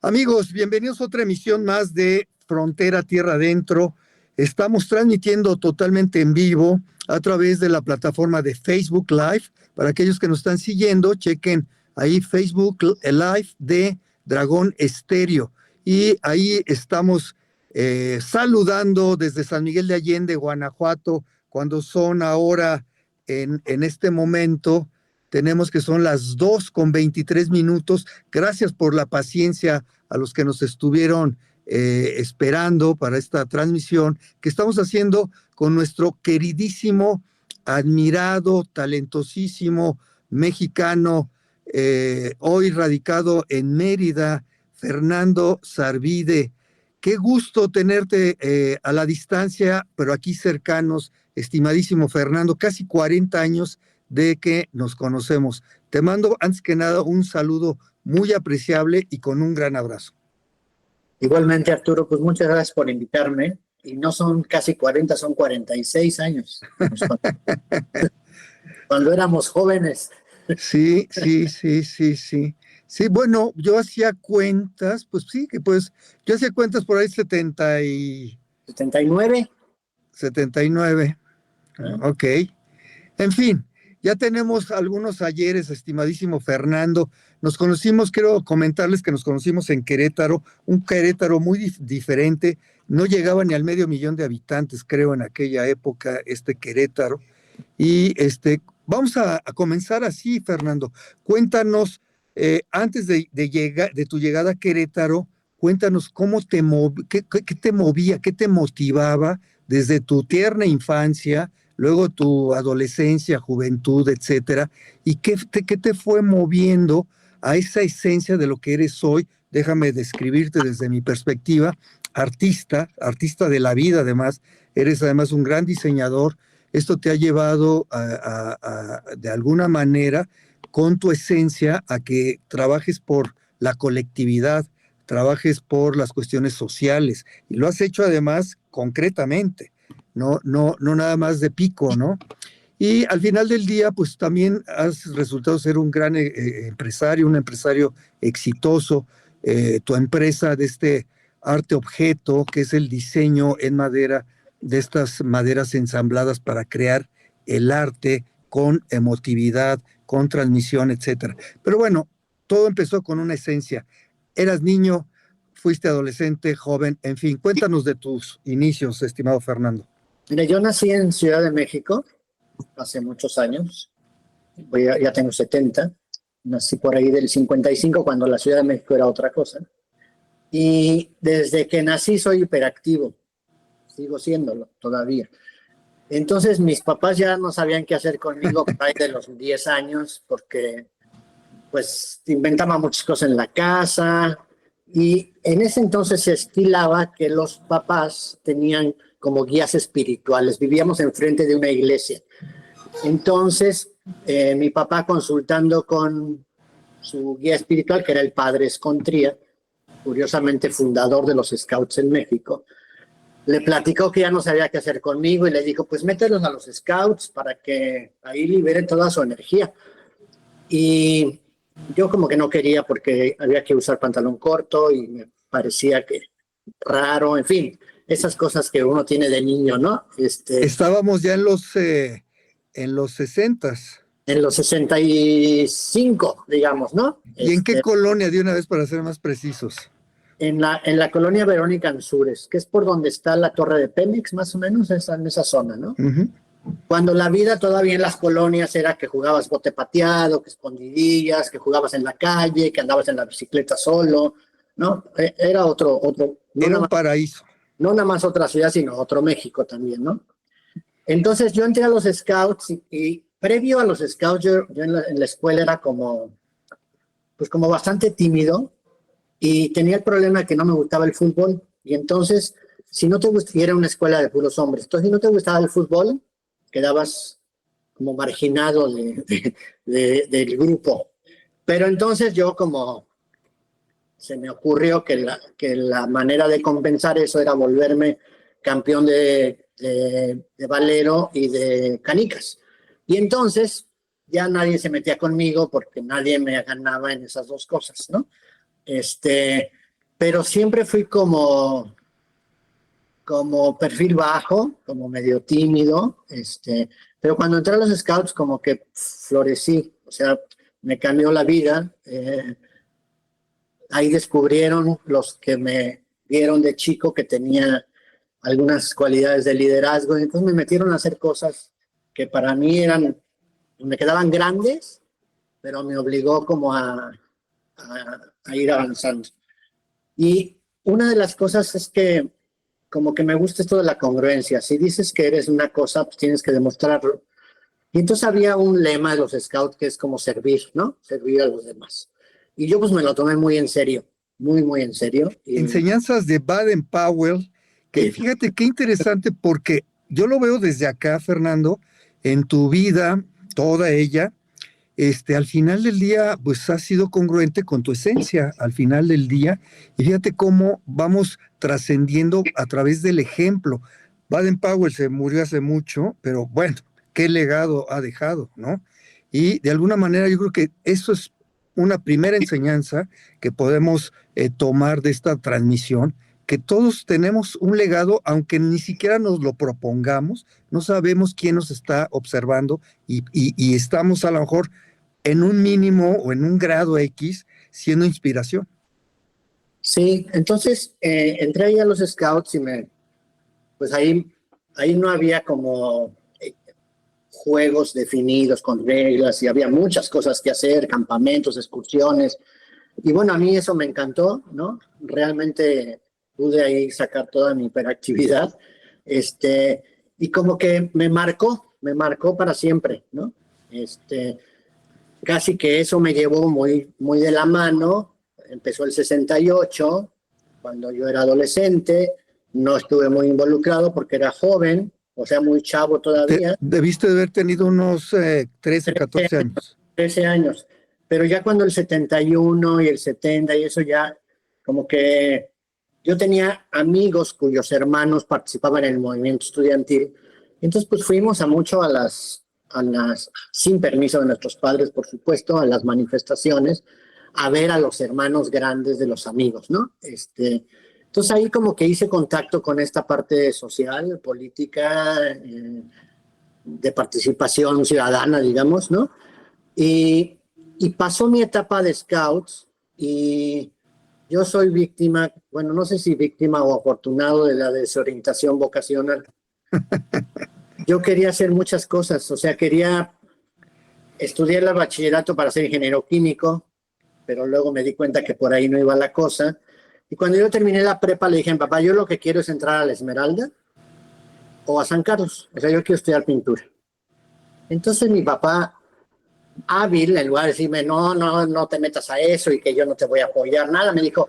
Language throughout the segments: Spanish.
Amigos, bienvenidos a otra emisión más de Frontera Tierra Adentro. Estamos transmitiendo totalmente en vivo a través de la plataforma de Facebook Live. Para aquellos que nos están siguiendo, chequen ahí Facebook Live de Dragón Estéreo. Y ahí estamos saludando desde San Miguel de Allende, Guanajuato, cuando son ahora en este momento. Tenemos que son las 2:23. Gracias por la paciencia a los que nos estuvieron esperando para esta transmisión que estamos haciendo con nuestro queridísimo, admirado, talentosísimo mexicano, hoy radicado en Mérida, Fernando Sarvide. Qué gusto tenerte a la distancia, pero aquí cercanos, estimadísimo Fernando, casi 40 años de que nos conocemos. Te mando, antes que nada, un saludo muy apreciable y con un gran abrazo. Igualmente, Arturo, pues muchas gracias por invitarme. Y no son casi 40, son 46 años. Cuando éramos jóvenes. Sí. Sí, bueno, yo hacía cuentas, pues sí, que pues, yo hacía cuentas por ahí 79. 79. Ok. En fin, ya tenemos algunos ayeres, estimadísimo Fernando. Nos conocimos, quiero comentarles que nos conocimos en Querétaro, un Querétaro muy diferente. No llegaba ni al 500,000 de habitantes, creo, en aquella época, este Querétaro. Y vamos a comenzar así, Fernando. Cuéntanos, antes de tu llegada a Querétaro, cuéntanos qué te movía, qué te motivaba desde tu tierna infancia, luego tu adolescencia, juventud, etcétera, y qué te fue moviendo a esa esencia de lo que eres hoy. Déjame describirte desde mi perspectiva, artista de la vida, además, eres además un gran diseñador. Esto te ha llevado de alguna manera, con tu esencia, a que trabajes por la colectividad, trabajes por las cuestiones sociales, y lo has hecho además concretamente, no nada más de pico, ¿no? Y al final del día, pues también has resultado ser un gran empresario, un empresario exitoso. Tu empresa de este arte objeto, que es el diseño en madera de estas maderas ensambladas para crear el arte con emotividad, con transmisión, etcétera. Pero bueno, todo empezó con una esencia. Eras niño, fuiste adolescente, joven, en fin, cuéntanos de tus inicios, estimado Fernando. Mira, yo nací en Ciudad de México hace muchos años. Ya tengo 70. Nací por ahí del 55, cuando la Ciudad de México era otra cosa. Y desde que nací soy hiperactivo. Sigo siéndolo todavía. Entonces mis papás ya no sabían qué hacer conmigo por ahí de los 10 años, porque pues inventaba muchas cosas en la casa. Y en ese entonces se estilaba que los papás tenían como guías espirituales. Vivíamos enfrente de una iglesia. Entonces, mi papá, consultando con su guía espiritual, que era el padre Escontría, curiosamente fundador de los Scouts en México, le platicó que ya no sabía qué hacer conmigo y le dijo, pues mételos a los Scouts para que ahí liberen toda su energía. Y yo como que no quería, porque había que usar pantalón corto y me parecía que raro, en fin, esas cosas que uno tiene de niño, ¿no? Estábamos ya en los 60s. En los 65, digamos, ¿no? ¿Y en qué colonia, de una vez para ser más precisos? En la colonia Verónica Ansúrez, que es por donde está la torre de Pemex, más o menos, en esa zona, ¿no? Cuando la vida todavía en las colonias era que jugabas bote pateado, que escondidillas, que jugabas en la calle, que andabas en la bicicleta solo, ¿no? Era otro era un paraíso. No nada más otra ciudad, sino otro México también, ¿no? Entonces yo entré a los Scouts y previo a los Scouts yo en la escuela era como bastante tímido, y tenía el problema de que no me gustaba el fútbol. Y entonces, si no te gustaba, era una escuela de puros hombres, entonces si no te gustaba el fútbol, quedabas como marginado del grupo. Pero entonces yo, como se me ocurrió que la manera de compensar eso era volverme campeón de valero y de canicas. Y entonces ya nadie se metía conmigo porque nadie me ganaba en esas dos cosas, ¿no? pero siempre fui como perfil bajo, como medio tímido, pero cuando entré a los Scouts como que florecí, o sea, me cambió la vida. Ahí descubrieron los que me vieron de chico que tenía algunas cualidades de liderazgo, y entonces me metieron a hacer cosas que para mí me quedaban grandes, pero me obligó como a ir avanzando. Y una de las cosas es que como que me gusta esto de la congruencia. Si dices que eres una cosa, pues tienes que demostrarlo. Y entonces había un lema de los Scouts que es como servir, ¿no? Servir a los demás. Y yo pues me lo tomé muy en serio, muy, muy en serio. Y, Enseñanzas de Baden-Powell, que y fíjate qué interesante porque yo lo veo desde acá, Fernando, en tu vida, toda ella, al final del día, pues has sido congruente con tu esencia al final del día. Y fíjate cómo vamos trascendiendo a través del ejemplo. Baden-Powell se murió hace mucho, pero bueno, qué legado ha dejado, ¿no? Y de alguna manera yo creo que eso es una primera enseñanza que podemos tomar de esta transmisión, que todos tenemos un legado, aunque ni siquiera nos lo propongamos, no sabemos quién nos está observando y estamos a lo mejor en un mínimo o en un grado X siendo inspiración. sí, entonces entré ahí a los Scouts y pues ahí no había como juegos definidos con reglas y había muchas cosas que hacer, campamentos, excursiones. Y bueno, a mí eso me encantó, ¿no? Realmente pude ahí sacar toda mi hiperactividad. Y como que me marcó para siempre, ¿no? Casi que eso me llevó muy, muy de la mano. Empezó el 68, cuando yo era adolescente, no estuve muy involucrado porque era joven, o sea, muy chavo todavía. Debiste de haber tenido unos 13, 14 años. 13 años, pero ya cuando el 71 y el 70 y eso ya, como que yo tenía amigos cuyos hermanos participaban en el movimiento estudiantil, entonces pues fuimos sin permiso de nuestros padres, por supuesto, a las manifestaciones, a ver a los hermanos grandes de los amigos, ¿no? Entonces ahí como que hice contacto con esta parte social, política, de participación ciudadana, digamos, ¿no? Y pasó mi etapa de Scouts y yo soy víctima, bueno, no sé si víctima o afortunado de la desorientación vocacional. Yo quería hacer muchas cosas, o sea, quería estudiar el bachillerato para ser ingeniero químico, pero luego me di cuenta que por ahí no iba la cosa. Y cuando yo terminé la prepa le dije a mi papá, yo lo que quiero es entrar a la Esmeralda o a San Carlos, o sea, yo quiero estudiar pintura. Entonces mi papá, hábil, en lugar de decirme, no te metas a eso y que yo no te voy a apoyar, nada, me dijo,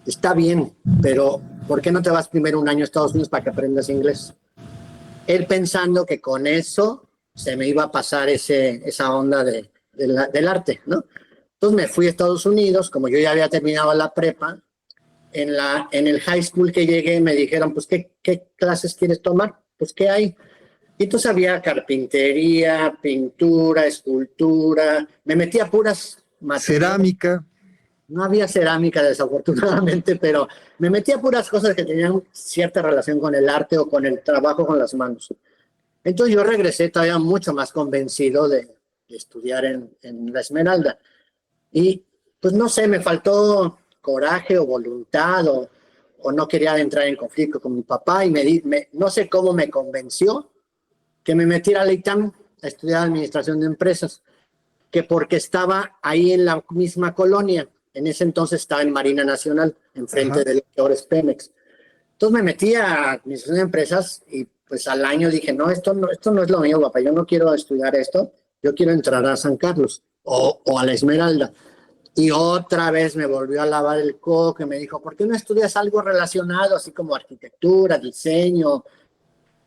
está bien, pero ¿por qué no te vas primero un año a Estados Unidos para que aprendas inglés? Él pensando que con eso se me iba a pasar esa onda del arte, ¿no? Entonces me fui a Estados Unidos, como yo ya había terminado la prepa, en el high school que llegué me dijeron, pues, ¿qué clases quieres tomar? Pues, ¿qué hay? Y entonces había carpintería, pintura, escultura, me metí a puras materias. Cerámica. No había cerámica desafortunadamente, pero me metí a puras cosas que tenían cierta relación con el arte o con el trabajo con las manos. Entonces yo regresé todavía mucho más convencido de estudiar en la Esmeralda. Y pues no sé, me faltó coraje o voluntad o no quería entrar en conflicto con mi papá y no sé cómo me convenció que me metiera a la ITAM a estudiar administración de empresas, que porque estaba ahí en la misma colonia, en ese entonces estaba en Marina Nacional, enfrente de los Pemex. Entonces me metí a administración de empresas y pues al año dije, no, esto no es lo mío, papá, yo no quiero estudiar esto, yo quiero entrar a San Carlos o a la Esmeralda. Y otra vez me volvió a lavar el coco, que me dijo, ¿por qué no estudias algo relacionado, así como arquitectura, diseño?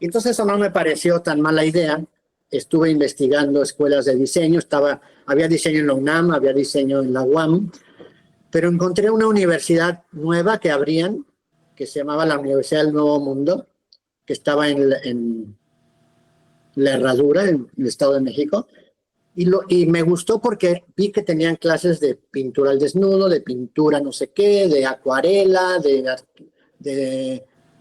Y entonces eso no me pareció tan mala idea. Estuve investigando escuelas de diseño, había diseño en la UNAM, había diseño en la UAM, pero encontré una universidad nueva que abrían, que se llamaba la Universidad del Nuevo Mundo, que estaba en La Herradura, en el Estado de México, Y me gustó porque vi que tenían clases de pintura al desnudo, de pintura no sé qué, de acuarela,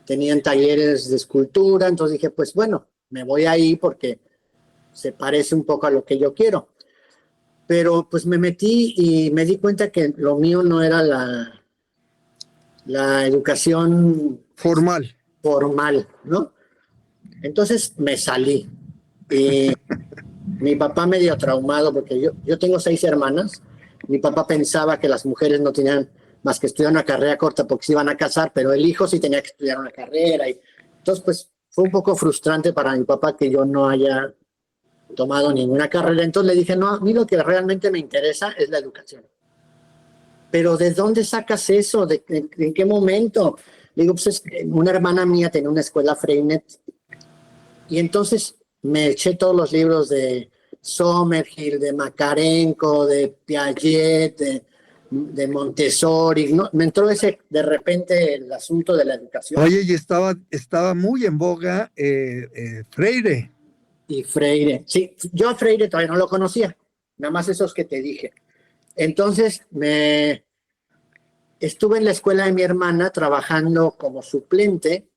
tenían talleres de escultura. Entonces dije, pues bueno, me voy ahí porque se parece un poco a lo que yo quiero. Pero pues me metí y me di cuenta que lo mío no era la educación Formal. formal, ¿no? Entonces me salí. Y mi papá medio traumado, porque yo tengo 6 hermanas. Mi papá pensaba que las mujeres no tenían más que estudiar una carrera corta porque se iban a casar, pero el hijo sí tenía que estudiar una carrera. Entonces, pues fue un poco frustrante para mi papá que yo no haya tomado ninguna carrera. Entonces le dije, no, a mí lo que realmente me interesa es la educación. Pero ¿de dónde sacas eso? ¿En qué momento? Le digo, pues una hermana mía tenía una escuela Freinet y entonces me eché todos los libros de Sommerhill, de Makarenko, de Piaget, de Montessori. ¿No? Me entró de repente el asunto de la educación. Oye, y estaba muy en boga Freire. Y Freire. Sí, yo a Freire todavía no lo conocía, nada más esos que te dije. Entonces estuve en la escuela de mi hermana trabajando como suplente.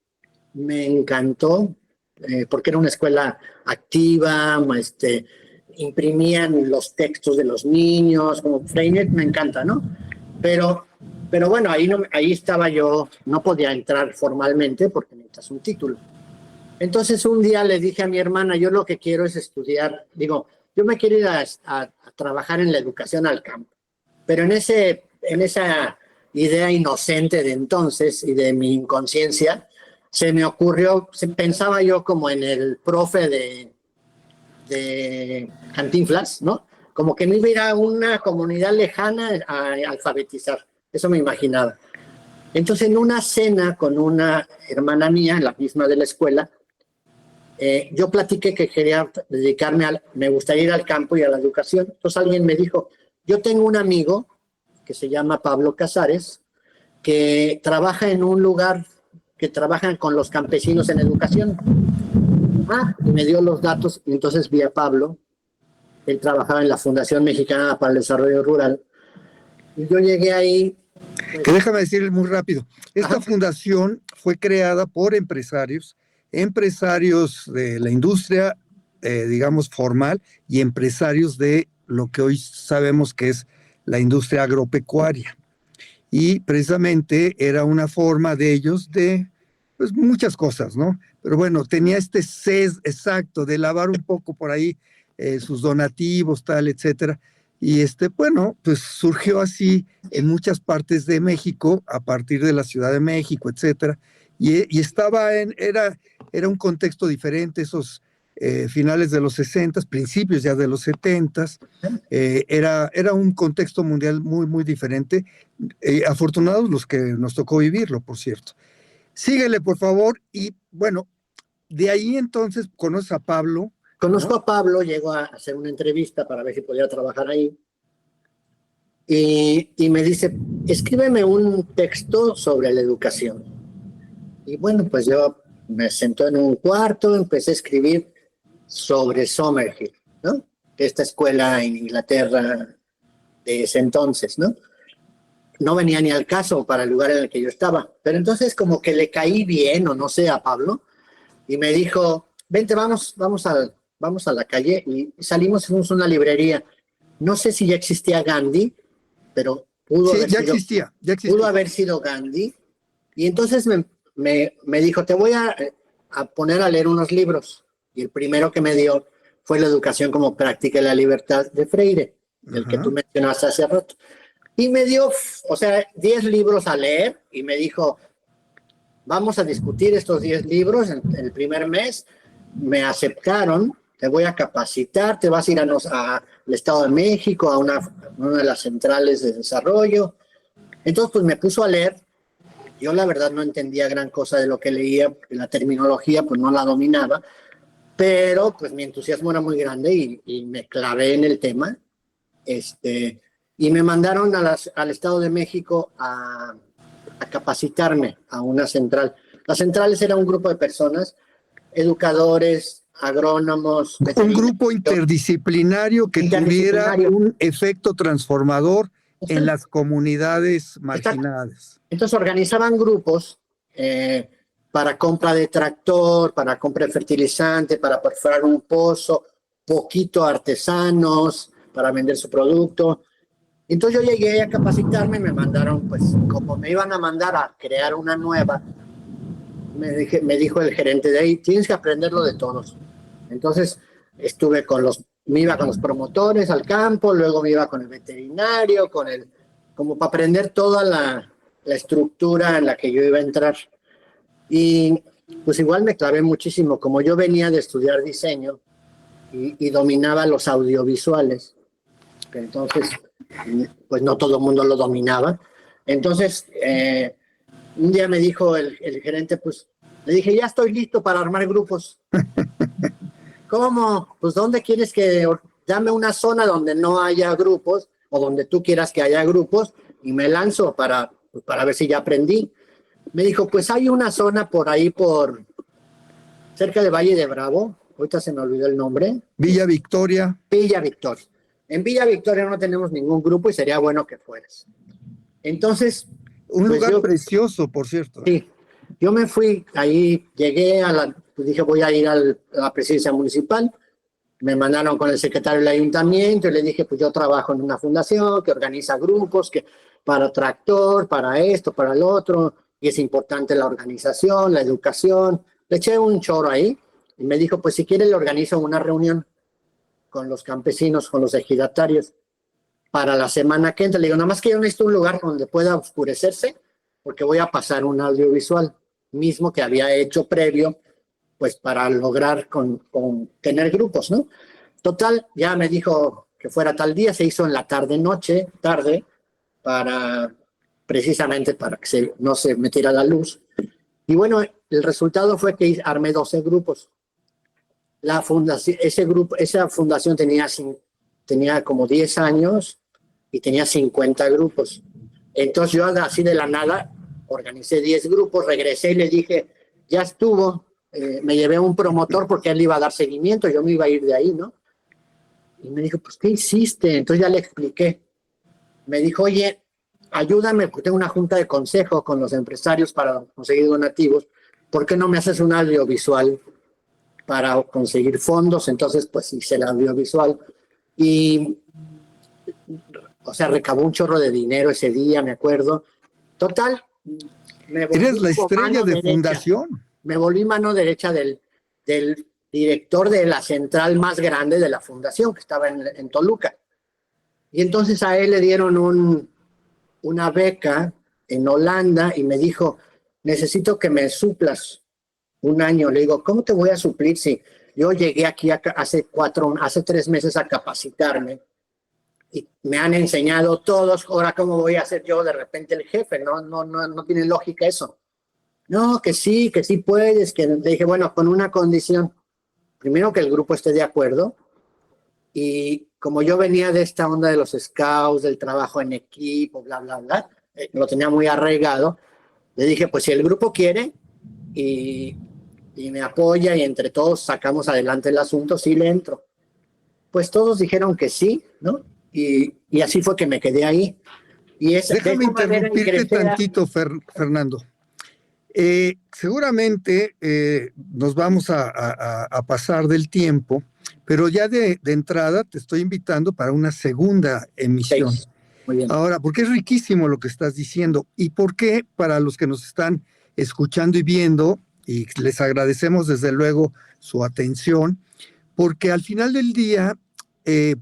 Me encantó, porque era una escuela activa, imprimían los textos de los niños, como Freinet me encanta, ¿no? Pero bueno, ahí estaba yo, no podía entrar formalmente porque necesitas un título. Entonces un día le dije a mi hermana, yo lo que quiero es estudiar, digo, yo me quiero ir a trabajar en la educación al campo, pero en esa idea inocente de entonces y de mi inconsciencia, se me ocurrió, pensaba yo como en el profe de Cantinflas, ¿no? Como que me iba a ir a una comunidad lejana a alfabetizar, eso me imaginaba. Entonces en una cena con una hermana mía, la misma de la escuela, yo platiqué que quería me gustaría ir al campo y a la educación. Entonces alguien me dijo, yo tengo un amigo que se llama Pablo Casares, que trabaja en un lugar que trabajan con los campesinos en educación. Y me dio los datos, y entonces vi a Pablo. Él trabajaba en la Fundación Mexicana para el Desarrollo Rural. Y yo llegué ahí. Pues, que déjame decirle muy rápido. Esta fundación fue creada por empresarios de la industria, digamos, formal, y empresarios de lo que hoy sabemos que es la industria agropecuaria. Y precisamente era una forma de ellos de, pues, muchas cosas, ¿no? Pero bueno, tenía este sesgo exacto de lavar un poco por ahí sus donativos, tal, etcétera. Y bueno, pues surgió así en muchas partes de México, a partir de la Ciudad de México, etcétera. Y era un contexto diferente, esos finales de los 60, principios ya de los 70, era un contexto mundial muy, muy diferente. Afortunados los que nos tocó vivirlo, por cierto. Síguele, por favor, y bueno, de ahí entonces conoces a Pablo. Conozco a Pablo, llego a hacer una entrevista para ver si podía trabajar ahí. Y me dice, escríbeme un texto sobre la educación. Y bueno, pues yo me senté en un cuarto, empecé a escribir sobre Sommerhill, ¿no? Esta escuela en Inglaterra de ese entonces, ¿no? No venía ni al caso para el lugar en el que yo estaba. Pero entonces como que le caí bien, o no sé, a Pablo, y me dijo, vente, vamos a la calle, y salimos, fuimos a una librería. No sé si ya existía Gandhi, pero pudo haber sido Gandhi. Y entonces me dijo, te voy a poner a leer unos libros. Y el primero que me dio fue La educación como práctica de la libertad de Freire, el que tú mencionaste hace rato. Y me dio, 10 libros a leer y me dijo, vamos a discutir estos 10 libros en el primer mes. Me aceptaron, te voy a capacitar, te vas a ir al Estado de México, a una de las centrales de desarrollo. Entonces, pues me puso a leer. Yo la verdad no entendía gran cosa de lo que leía, porque la terminología pues no la dominaba, pero pues mi entusiasmo era muy grande y me clavé en el tema. Y me mandaron al Estado de México a capacitarme a una central. Las centrales eran un grupo de personas, educadores, agrónomos, Un veterinarios, grupo interdisciplinario que tuviera interdisciplinario. un efecto transformador en las comunidades Exacto. marginadas. Entonces organizaban grupos para compra de tractor, para compra de fertilizante, para perforar un pozo, poquito artesanos para vender su producto. Entonces yo llegué a capacitarme, me mandaron, pues como me iban a mandar a crear una nueva, me dijo el gerente de ahí, tienes que aprenderlo de todos. Entonces me iba con los promotores al campo, luego me iba con el veterinario, como para aprender toda la estructura en la que yo iba a entrar. Y pues igual me clavé muchísimo, como yo venía de estudiar diseño y dominaba los audiovisuales, entonces pues no todo el mundo lo dominaba. Entonces un día me dijo el gerente, pues le dije, ya estoy listo para armar grupos. ¿Cómo? Pues ¿dónde quieres que dame una zona donde no haya grupos o donde tú quieras que haya grupos y me lanzo para ver si ya aprendí? Me dijo, pues hay una zona por ahí, cerca de Valle de Bravo, ahorita se me olvidó el nombre. Villa Victoria. Villa Victoria. En Villa Victoria no tenemos ningún grupo y sería bueno que fueras. Entonces, Un pues lugar precioso, por cierto. Sí, yo me fui, ahí llegué pues dije voy a ir a la presidencia municipal, me mandaron con el secretario del ayuntamiento y le dije pues yo trabajo en una fundación que organiza grupos para tractor, para esto, para el otro, y es importante la organización, la educación. Le eché un choro ahí y me dijo pues si quiere le organizo una reunión con los campesinos, con los ejidatarios para la semana que entra. Le digo, nada más que yo necesito un lugar donde pueda oscurecerse porque voy a pasar un audiovisual mismo que había hecho previo, pues para lograr tener grupos, ¿no? Total, ya me dijo que fuera tal día, se hizo en la tarde, precisamente para que no se metiera la luz. Y bueno, el resultado fue que armé 12 grupos. Esa fundación tenía como 10 años y tenía 50 grupos. Entonces yo así de la nada organicé 10 grupos, regresé y le dije, ya estuvo, me llevé a un promotor porque él iba a dar seguimiento, yo me iba a ir de ahí, ¿no? Y me dijo, pues, ¿qué hiciste? Entonces ya le expliqué. Me dijo, oye, ayúdame, porque tengo una junta de consejo con los empresarios para conseguir donativos, ¿por qué no me haces un audiovisual para conseguir fondos? Entonces, pues hice el audiovisual y, o sea, recabó un chorro de dinero ese día, me acuerdo. Total, Eres la estrella de fundación. Me volví mano derecha del director de la central más grande de la fundación, que estaba en Toluca. Y entonces a él le dieron una beca en Holanda y me dijo, necesito que me suplas un año. Le digo, ¿cómo te voy a suplir si yo llegué aquí hace 3 meses a capacitarme y me han enseñado todos, ahora cómo voy a ser yo de repente el jefe? No tiene lógica eso. No, que sí puedes. Le dije, bueno, con una condición. Primero que el grupo esté de acuerdo. Y como yo venía de esta onda de los scouts, del trabajo en equipo, bla, bla, bla, lo tenía muy arraigado, le dije, pues si el grupo quiere y me apoya y entre todos sacamos adelante el asunto, sí le entro. Pues todos dijeron que sí, ¿no? Y así fue que me quedé ahí. Déjame interrumpirte tantito, Fernando. Seguramente nos vamos a pasar del tiempo, pero ya de entrada te estoy invitando para una segunda emisión. Sí, muy bien. Ahora, porque es riquísimo lo que estás diciendo y por qué para los que nos están escuchando y viendo, y les agradecemos desde luego su atención, porque al final del día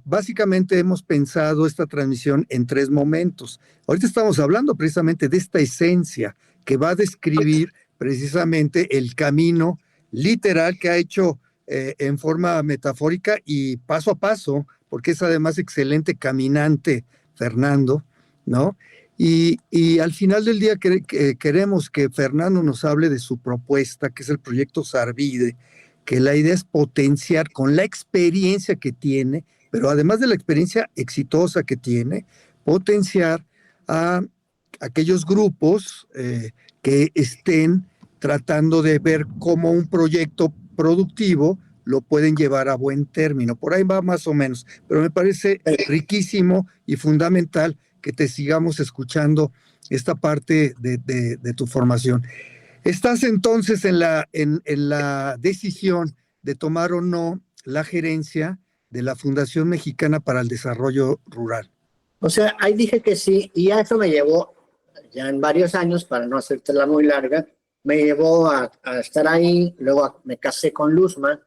básicamente hemos pensado esta transmisión en 3 momentos. Ahorita estamos hablando precisamente de esta esencia que va a describir precisamente el camino literal que ha hecho en forma metafórica y paso a paso, porque es además excelente caminante, Fernando, ¿no? Y al final del día queremos que Fernando nos hable de su propuesta, que es el proyecto Sarvide, que la idea es potenciar con la experiencia que tiene, pero además de la experiencia exitosa que tiene, potenciar a aquellos grupos que estén tratando de ver cómo un proyecto productivo lo pueden llevar a buen término. Por ahí va más o menos, pero me parece riquísimo y fundamental que te sigamos escuchando esta parte de tu formación. Estás entonces en la decisión de tomar o no la gerencia de la Fundación Mexicana para el Desarrollo Rural. O sea, ahí dije que sí, y a eso me llevó, ya en varios años, para no hacértela muy larga, me llevó a estar ahí, luego me casé con Luzma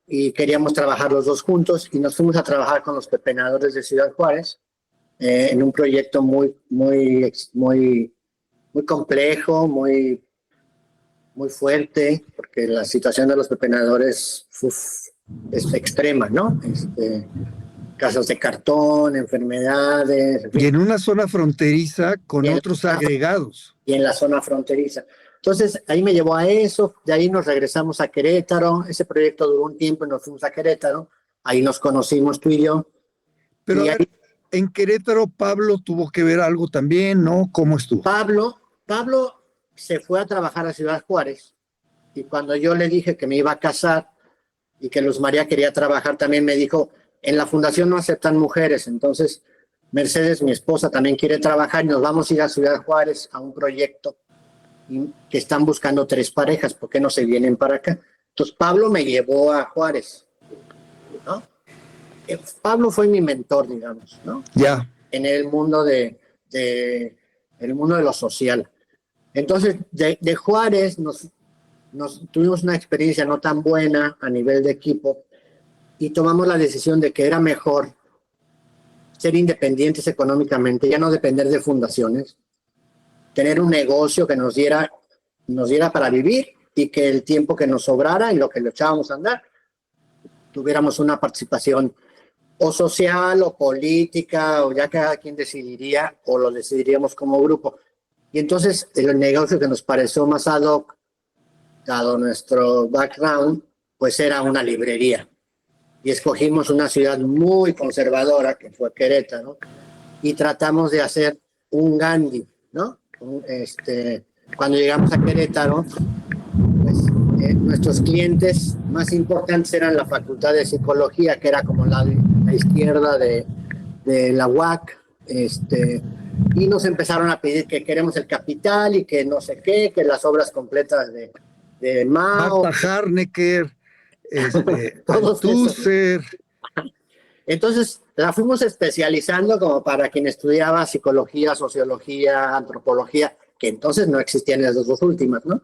y queríamos trabajar los dos juntos y nos fuimos a trabajar con los pepenadores de Ciudad Juárez en un proyecto muy complejo, muy fuerte, porque la situación de los pepenadores es extrema, ¿no? Casas de cartón, enfermedades. Y en una zona fronteriza con otros agregados. Y en la zona fronteriza. Entonces, ahí me llevó a eso, de ahí nos regresamos a Querétaro, ese proyecto duró un tiempo y nos fuimos a Querétaro, ahí nos conocimos tú y yo. Pero y a ver, en Querétaro Pablo tuvo que ver algo también, ¿no? ¿Cómo estuvo? Pablo se fue a trabajar a Ciudad Juárez y cuando yo le dije que me iba a casar y que Luz María quería trabajar también, me dijo, en la fundación no aceptan mujeres, entonces Mercedes, mi esposa, también quiere trabajar y nos vamos a ir a Ciudad Juárez a un proyecto que están buscando 3 parejas, ¿por qué no se vienen para acá? Entonces Pablo me llevó a Juárez, ¿no? Pablo fue mi mentor, digamos, ¿no? Ya. En el mundo el mundo de lo social. Entonces, de Juárez nos tuvimos una experiencia no tan buena a nivel de equipo y tomamos la decisión de que era mejor ser independientes económicamente, ya no depender de fundaciones, tener un negocio que nos diera para vivir y que el tiempo que nos sobrara y lo que le echábamos a andar, tuviéramos una participación o social o política, o ya cada quien decidiría o lo decidiríamos como grupo. Y entonces el negocio que nos pareció más ad hoc, dado nuestro background, pues era una librería. Y escogimos una ciudad muy conservadora, que fue Querétaro, y tratamos de hacer un Gandhi, ¿no? Cuando llegamos a Querétaro, pues, nuestros clientes más importantes eran la Facultad de Psicología, que era como la izquierda de la UAC, y nos empezaron a pedir que queremos el capital y que no sé qué, que las obras completas de Mao. Marta Harnecker, Althusser. Entonces la fuimos especializando como para quien estudiaba psicología, sociología, antropología, que entonces no existían esas dos últimas, ¿no?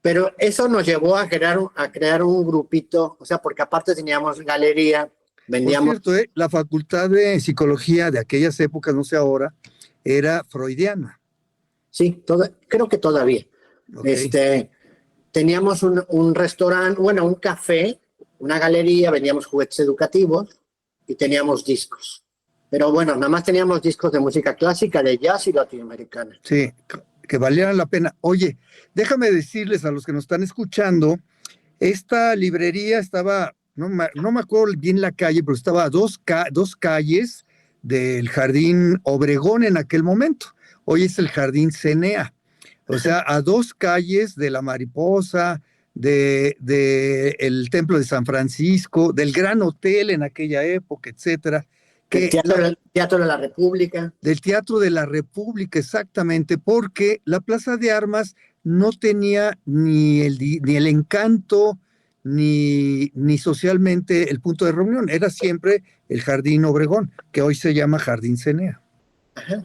Pero eso nos llevó a crear un grupito, o sea, porque aparte teníamos galería, vendíamos... Por cierto, la facultad de psicología de aquellas épocas, no sé ahora, era freudiana. Sí, creo que todavía. Okay. Teníamos un restaurante, bueno, un café, una galería, vendíamos juguetes educativos y teníamos discos. Pero bueno, nada más teníamos discos de música clásica, de jazz y latinoamericana. Sí, que valieran la pena. Oye, déjame decirles a los que nos están escuchando, esta librería estaba, no me acuerdo bien la calle, pero estaba a dos calles del Jardín Obregón en aquel momento. Hoy es el Jardín Cenea. O sea, a 2 calles de la Mariposa, de el Templo de San Francisco, del Gran Hotel en aquella época, etcétera. Del Teatro de la República. Del Teatro de la República, exactamente, porque la Plaza de Armas no tenía ni el encanto, ni socialmente el punto de reunión. Era siempre el Jardín Obregón, que hoy se llama Jardín Cenea. Ajá.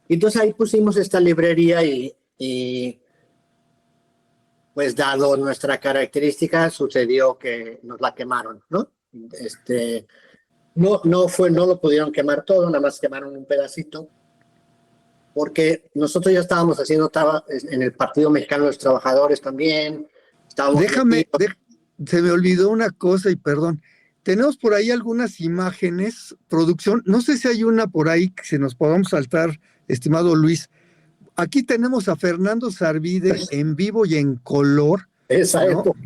Entonces ahí pusimos esta librería y pues dado nuestra característica sucedió que nos la quemaron, ¿no? No lo pudieron quemar todo, nada más quemaron un pedacito, porque nosotros ya estábamos haciendo, estaba en el Partido Mexicano de los Trabajadores también. Se me olvidó una cosa y perdón. Tenemos por ahí algunas imágenes, producción, no sé si hay una por ahí que se nos podamos saltar, estimado Luis. Aquí tenemos a Fernando Sarvide en vivo y en color. Esa época.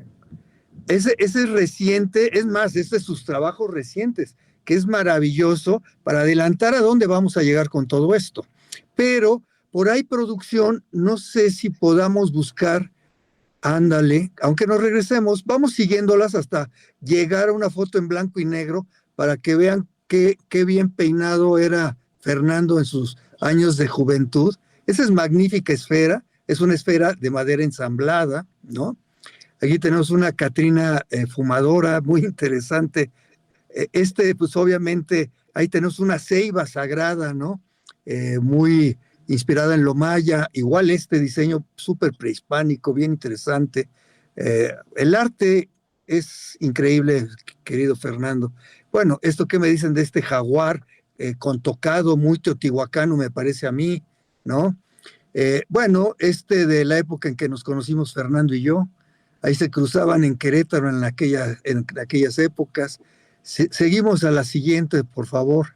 Ese es reciente, es más, es de sus trabajos recientes, que es maravilloso para adelantar a dónde vamos a llegar con todo esto. Pero por ahí, producción, no sé si podamos buscar Ándale, aunque nos regresemos, vamos siguiéndolas hasta llegar a una foto en blanco y negro para que vean qué bien peinado era Fernando en sus años de juventud. Esa es magnífica esfera, es una esfera de madera ensamblada, ¿no? Aquí tenemos una Catrina fumadora, muy interesante. Pues obviamente, ahí tenemos una ceiba sagrada, ¿no? Muy inspirada en lo maya. Igual este diseño súper prehispánico, bien interesante. El arte es increíble, querido Fernando. Bueno, esto que me dicen de este jaguar con tocado muy teotihuacano, me parece a mí, ¿no? Bueno, de la época en que nos conocimos Fernando y yo, ahí se cruzaban en Querétaro en aquellas épocas. Seguimos a la siguiente, por favor.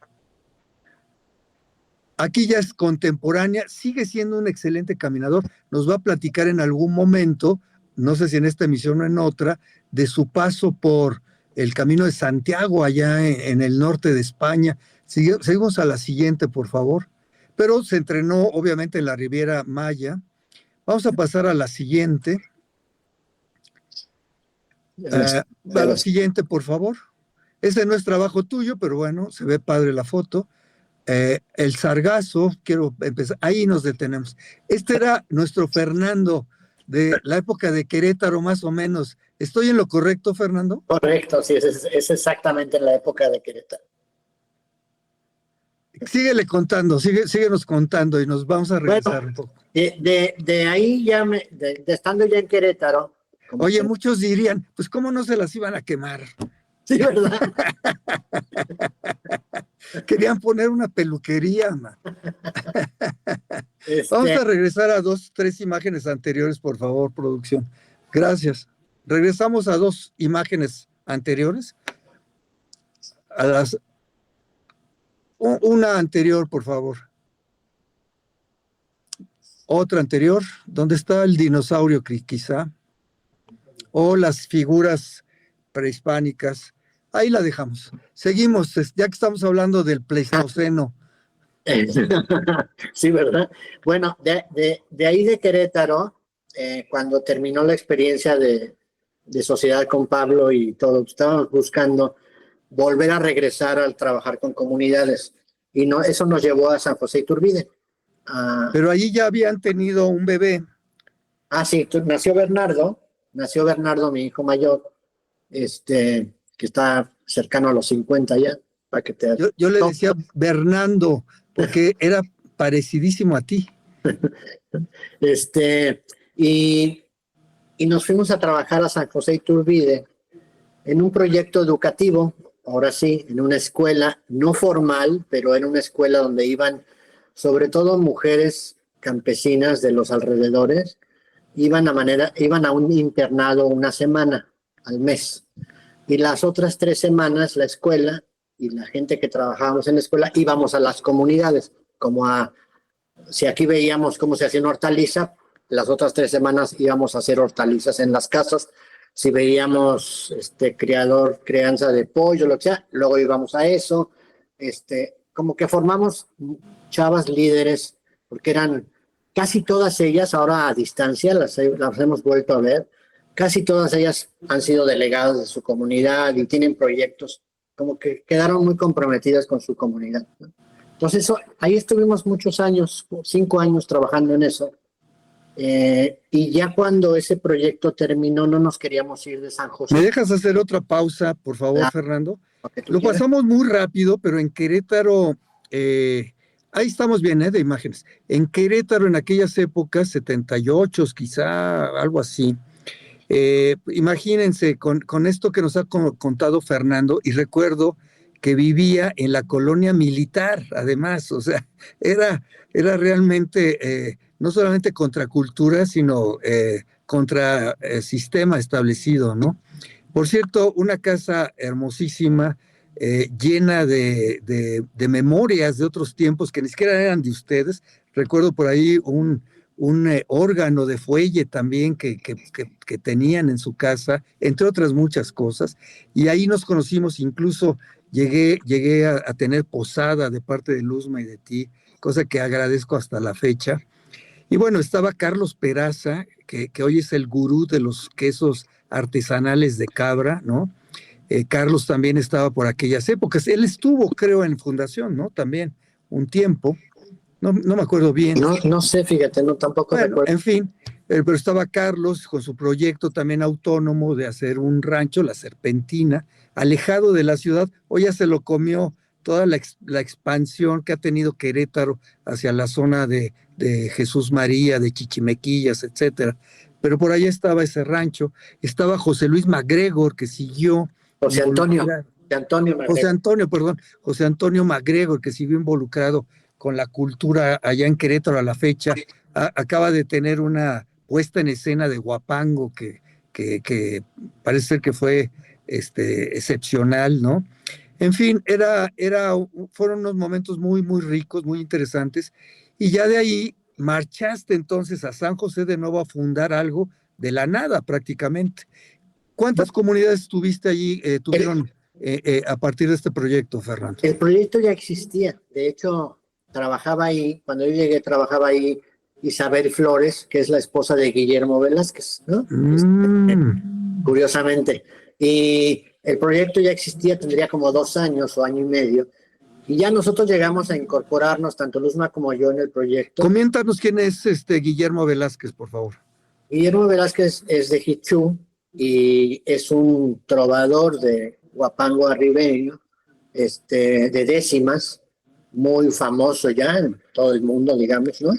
Aquí ya es contemporánea, sigue siendo un excelente caminador. Nos va a platicar en algún momento, no sé si en esta emisión o en otra, de su paso por el Camino de Santiago allá en el norte de España. Seguimos a la siguiente, por favor. Pero se entrenó obviamente en la Riviera Maya. Vamos a pasar a la siguiente. A la siguiente, por favor. Ese no es trabajo tuyo, pero bueno, se ve padre la foto. El sargazo, quiero empezar, ahí nos detenemos. Este era nuestro Fernando de la época de Querétaro, más o menos. ¿Estoy en lo correcto, Fernando? Correcto, sí, es exactamente en la época de Querétaro. Síguele contando, síguenos contando y nos vamos a regresar un poco. De ahí ya, estando ya en Querétaro. Oye, muchos dirían, pues cómo no se las iban a quemar. Sí, ¿verdad? Querían poner una peluquería, man. Vamos a regresar a 3 imágenes anteriores, por favor, producción. Gracias. Regresamos a 2 imágenes anteriores. Una anterior, por favor. Otra anterior. ¿Dónde está el dinosaurio, quizá? O las figuras prehispánicas. Ahí la dejamos. Seguimos, ya que estamos hablando del Pleistoceno. Sí, ¿verdad? Bueno, de ahí de Querétaro, cuando terminó la experiencia de sociedad con Pablo y todo, estábamos buscando volver a regresar al trabajar con comunidades. Y no, eso nos llevó a San José Iturbide. Pero allí ya habían tenido un bebé. Sí, nació Bernardo, mi hijo mayor, que está cercano a los 50 ya. Para que yo le decía Bernardo, porque era parecidísimo a ti. Y nos fuimos a trabajar a San José Iturbide en un proyecto educativo, ahora sí, en una escuela no formal, pero en una escuela donde iban sobre todo mujeres campesinas de los alrededores, iban a un internado una semana al mes. Y las otras 3 semanas la escuela y la gente que trabajábamos en la escuela íbamos a las comunidades, si aquí veíamos cómo se hacía una hortaliza, las otras 3 semanas íbamos a hacer hortalizas en las casas. Si veíamos crianza de pollo, lo que sea, luego íbamos a eso. Como que formamos chavas líderes, porque eran casi todas ellas, ahora a distancia, las hemos vuelto a ver, casi todas ellas han sido delegadas de su comunidad y tienen proyectos, como que quedaron muy comprometidas con su comunidad, ¿no? Entonces, ahí estuvimos muchos años, 5 años trabajando en eso. Y ya cuando ese proyecto terminó, no nos queríamos ir de San José. ¿Me dejas hacer otra pausa, por favor, Fernando? Lo pasamos muy rápido, pero en Querétaro, ahí estamos bien, de imágenes. En Querétaro, en aquellas épocas, 78, quizá, algo así. Imagínense, con esto que nos ha contado Fernando, y recuerdo que vivía en la colonia militar, además, o sea, era realmente no solamente contracultura, sino contra el sistema establecido, ¿no? Por cierto, una casa hermosísima, llena de memorias de otros tiempos que ni siquiera eran de ustedes. Recuerdo por ahí un órgano de fuelle también que tenían en su casa, entre otras muchas cosas, y ahí nos conocimos. Incluso llegué a tener posada de parte de Luzma y de ti, cosa que agradezco hasta la fecha. Y bueno, estaba Carlos Peraza, que hoy es el gurú de los quesos artesanales de cabra, ¿no? Carlos también estaba por aquellas épocas. Él estuvo, creo, en fundación, ¿no? También un tiempo. No me acuerdo bien. No sé, fíjate, no tampoco Bueno, recuerdo. en fin, pero estaba Carlos con su proyecto también autónomo de hacer un rancho, La Serpentina, alejado de la ciudad. Hoy ya se lo comió toda la expansión que ha tenido Querétaro hacia la zona de Jesús María, de Chichimequillas, etcétera. Pero por allá estaba ese rancho. Estaba José Luis MacGregor, que siguió José Antonio, involucrado. José Antonio José Magret. Antonio, perdón, José Antonio MacGregor, que siguió involucrado con la cultura allá en Querétaro a la fecha, acaba de tener una puesta en escena de Guapango que parece ser que fue excepcional, ¿no? En fin, fueron unos momentos muy ricos, muy interesantes, y ya de ahí marchaste entonces a San José de nuevo a fundar algo de la nada prácticamente. ¿Cuántas comunidades tuviste allí, El, tuvieron a partir de este proyecto, Fernando? el proyecto ya existía. De hecho, trabajaba ahí, cuando yo llegué, trabajaba ahí Isabel Flores, que es la esposa de Guillermo Velázquez, ¿no? Curiosamente. Y el proyecto ya existía, tendría como 2 años o año y medio. Y ya nosotros llegamos a incorporarnos, tanto Luzma como yo, en el proyecto. Coméntanos quién es Guillermo Velázquez, por favor. Guillermo Velázquez es de Hichú y es un trovador de Huapango arribeño, de décimas, muy famoso ya en todo el mundo, digamos, ¿no?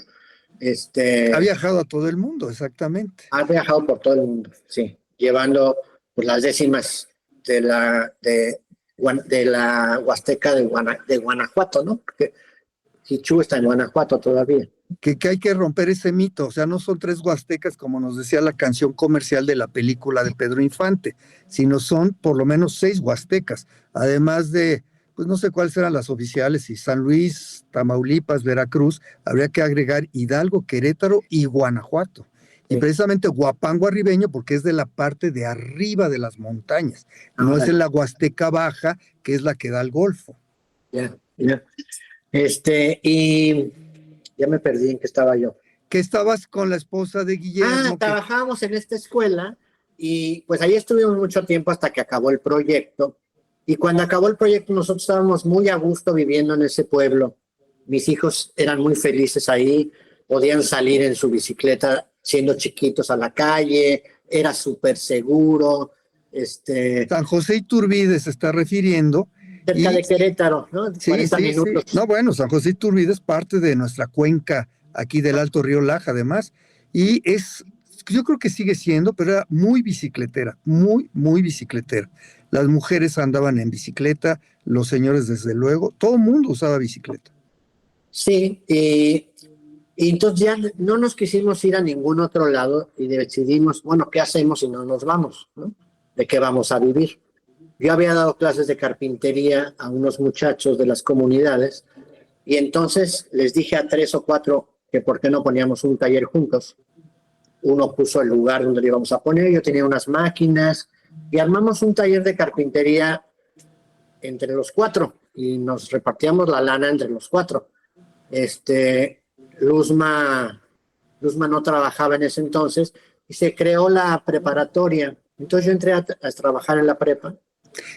Ha viajado a todo el mundo, exactamente. Ha viajado por todo el mundo, sí, llevando pues, las décimas de la Huasteca de Guanajuato, ¿no? Porque Hichú está en Guanajuato todavía. Que hay que romper ese mito, o sea, no son 3 huastecas como nos decía la canción comercial de la película de Pedro Infante, sino son por lo menos 6 huastecas, además de, pues no sé cuáles eran las oficiales, y San Luis, Tamaulipas, Veracruz, habría que agregar Hidalgo, Querétaro y Guanajuato. Y Sí. precisamente Huapango arribeño porque es de la parte de arriba de las montañas, no es en la Huasteca Baja, que es la que da al Golfo. Ya. Y ya me perdí en qué estaba yo. Que estabas con la esposa de Guillermo. Trabajábamos en esta escuela y pues ahí estuvimos mucho tiempo hasta que acabó el proyecto. Y cuando acabó el proyecto nosotros estábamos muy a gusto viviendo en ese pueblo. Mis hijos eran muy felices ahí, podían salir en su bicicleta siendo chiquitos a la calle, era súper seguro. San José Iturbide se está refiriendo. Cerca de Querétaro, ¿no? Sí, 40 minutos. No, bueno, San José Iturbide es parte de nuestra cuenca aquí del Alto Río Laja, además, y yo creo que sigue siendo, pero era muy bicicletera, muy bicicletera. Las mujeres andaban en bicicleta, los señores desde luego, todo el mundo usaba bicicleta. Sí, y entonces ya no nos quisimos ir a ningún otro lado y decidimos, bueno, ¿qué hacemos si no nos vamos? ¿No? ¿De qué vamos a vivir? Yo había dado clases de carpintería a unos muchachos de las comunidades y entonces les dije a 3 o 4 que por qué no poníamos un taller juntos. Uno puso el lugar donde lo íbamos a poner, yo tenía unas máquinas y armamos un taller de carpintería entre los 4 y nos repartíamos la lana entre los 4. Luzma no trabajaba en ese entonces y se creó la preparatoria. Entonces yo entré a trabajar en la prepa.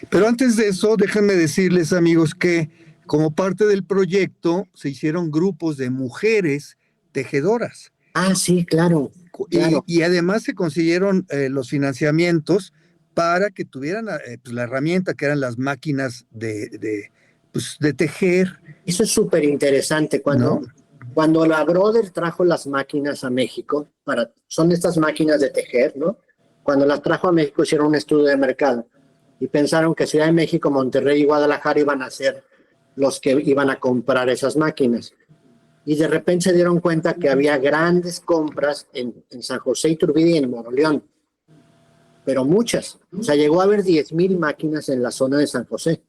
Pero antes de eso, déjenme decirles, amigos, que como parte del proyecto se hicieron grupos de mujeres tejedoras. Ah, sí, claro. Y además se consiguieron los financiamientos para que tuvieran pues, la herramienta que eran las máquinas de tejer. Eso es súper interesante. Cuando la Brother trajo las máquinas a México, son estas máquinas de tejer, ¿no? Cuando las trajo a México hicieron un estudio de mercado y pensaron que Ciudad de México, Monterrey y Guadalajara iban a ser los que iban a comprar esas máquinas. Y de repente se dieron cuenta que había grandes compras en San José Iturbide y en Moroleón, pero muchas. O sea, llegó a haber 10,000 máquinas en la zona de San José.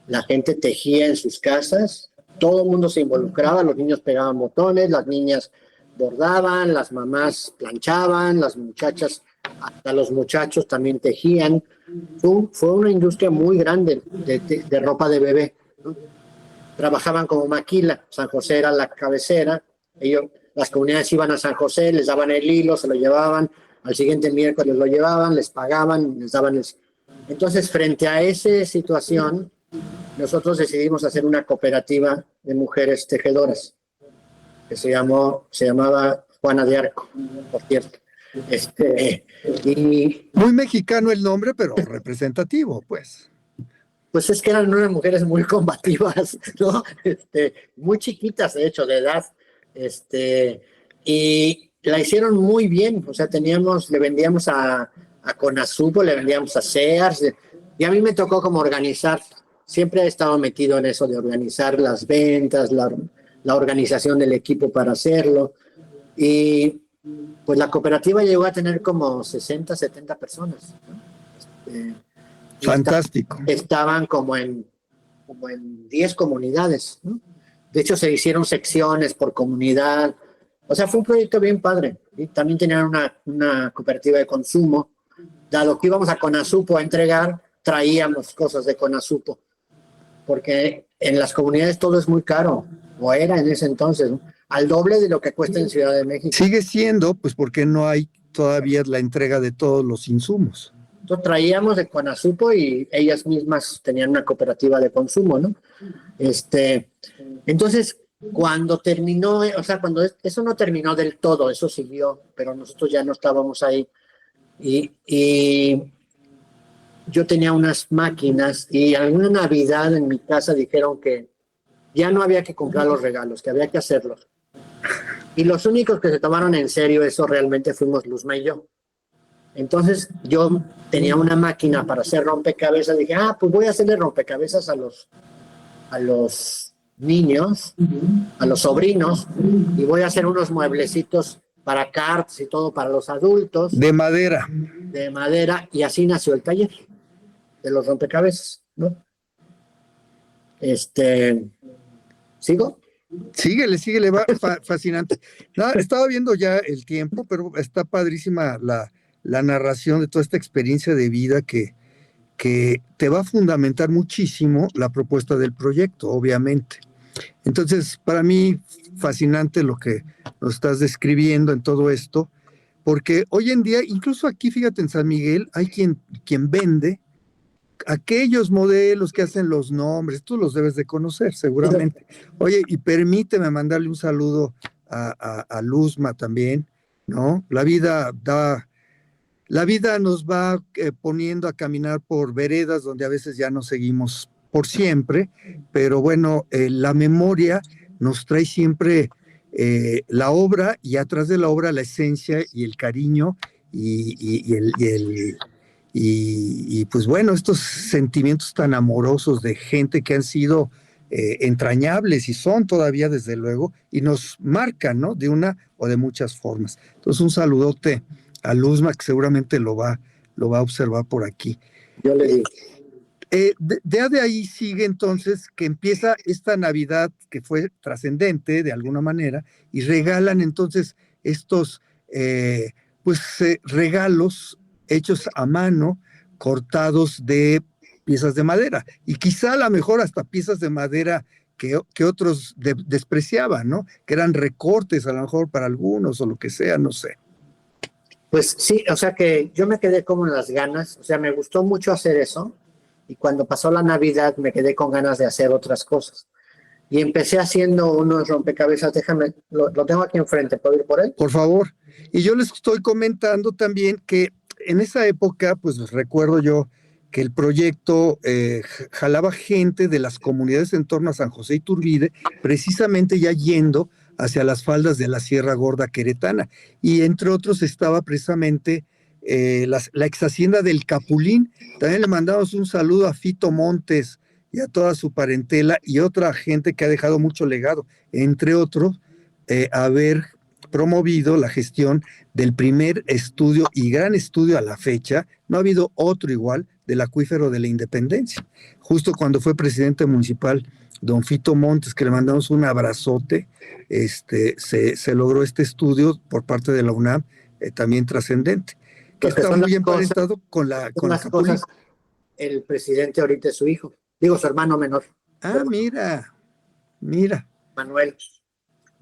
La gente tejía en sus casas, todo el mundo se involucraba, los niños pegaban botones, las niñas bordaban, las mamás planchaban, las muchachas, hasta los muchachos también tejían. Fue una industria muy grande de ropa de bebé, ¿no? Trabajaban como maquila, San José era la cabecera, ellos las comunidades iban a San José, les daban el hilo, se lo llevaban, al siguiente miércoles lo llevaban, les pagaban, les daban el... Entonces, frente a esa situación, nosotros decidimos hacer una cooperativa de mujeres tejedoras, que se llamaba Juana de Arco, por cierto. Y Muy mexicano el nombre, pero representativo, pues. pues es que eran unas mujeres muy combativas, ¿no? Muy chiquitas, de hecho, de edad. Y la hicieron muy bien. O sea, le vendíamos a Conasupo, le vendíamos a Sears. Y a mí me tocó como organizar. Siempre he estado metido en eso de organizar las ventas, la organización del equipo para hacerlo. Y pues la cooperativa llegó a tener como 60, 70 personas, ¿no? Fantástico. Estaban como en 10 comunidades, ¿no? De hecho, se hicieron secciones por comunidad. O sea, fue un proyecto bien padre. Y también tenían una cooperativa de consumo. Dado que íbamos a Conasupo a entregar, traíamos cosas de Conasupo. Porque en las comunidades todo es muy caro, o era en ese entonces, ¿no? Al doble de lo que cuesta en Ciudad de México. Sigue siendo, pues porque no hay todavía la entrega de todos los insumos. Entonces traíamos de Conasupo y ellas mismas tenían una cooperativa de consumo, ¿no? Entonces, cuando terminó, o sea, cuando eso no terminó del todo, eso siguió, pero nosotros ya no estábamos ahí. Y yo tenía unas máquinas y alguna Navidad en mi casa dijeron que ya no había que comprar los regalos, que había que hacerlos. Y los únicos que se tomaron en serio eso realmente fuimos Luzma y yo. Entonces yo tenía una máquina para hacer rompecabezas. Dije, pues voy a hacerle rompecabezas a los niños, a los sobrinos, y voy a hacer unos mueblecitos para cartas y todo para los adultos. De madera. De madera, y así nació el taller de los rompecabezas, ¿no? ¿Sigo? Síguele, va fascinante. Nada, estaba viendo ya el tiempo, pero está padrísima la narración de toda esta experiencia de vida que te va a fundamentar muchísimo la propuesta del proyecto, obviamente. Entonces, para mí, fascinante lo que nos estás describiendo en todo esto, porque hoy en día, incluso aquí, fíjate, en San Miguel, hay quien vende aquellos modelos que hacen los nombres, tú los debes de conocer seguramente. Oye, y permíteme mandarle un saludo a Luzma también, ¿no? La vida nos va poniendo a caminar por veredas donde a veces ya no seguimos por siempre, pero bueno, la memoria nos trae siempre la obra, y atrás de la obra la esencia y el cariño y pues bueno, estos sentimientos tan amorosos de gente que han sido entrañables y son todavía, desde luego, y nos marcan, ¿no? De una o de muchas formas. Entonces, un saludote a Luzma, que seguramente lo va a observar por aquí. Yo le digo. De ahí sigue entonces que empieza esta Navidad que fue trascendente de alguna manera, y regalan entonces estos regalos hechos a mano, cortados de piezas de madera, y quizá a lo mejor hasta piezas de madera que otros despreciaban, ¿no? Que eran recortes a lo mejor para algunos o lo que sea, no sé. Pues sí, o sea que yo me quedé como en las ganas, o sea, me gustó mucho hacer eso, y cuando pasó la Navidad me quedé con ganas de hacer otras cosas. Y empecé haciendo unos rompecabezas, déjame, lo tengo aquí enfrente, ¿puedo ir por él? Por favor. Y yo les estoy comentando también que en esa época, pues recuerdo yo que el proyecto jalaba gente de las comunidades en torno a San José Iturbide, precisamente ya yendo hacia las faldas de la Sierra Gorda queretana. Y entre otros estaba precisamente la ex hacienda del Capulín. También le mandamos un saludo a Fito Montes y a toda su parentela y otra gente que ha dejado mucho legado, entre otros, haber promovido la gestión del primer estudio y gran estudio a la fecha, no ha habido otro igual, del acuífero de la Independencia. Justo cuando fue presidente municipal don Fito Montes, que le mandamos un abrazote, se logró este estudio por parte de la UNAM, también trascendente, que está muy emparentado con la cosas. El presidente ahorita es su hijo, digo su hermano menor. Mira. Manuel.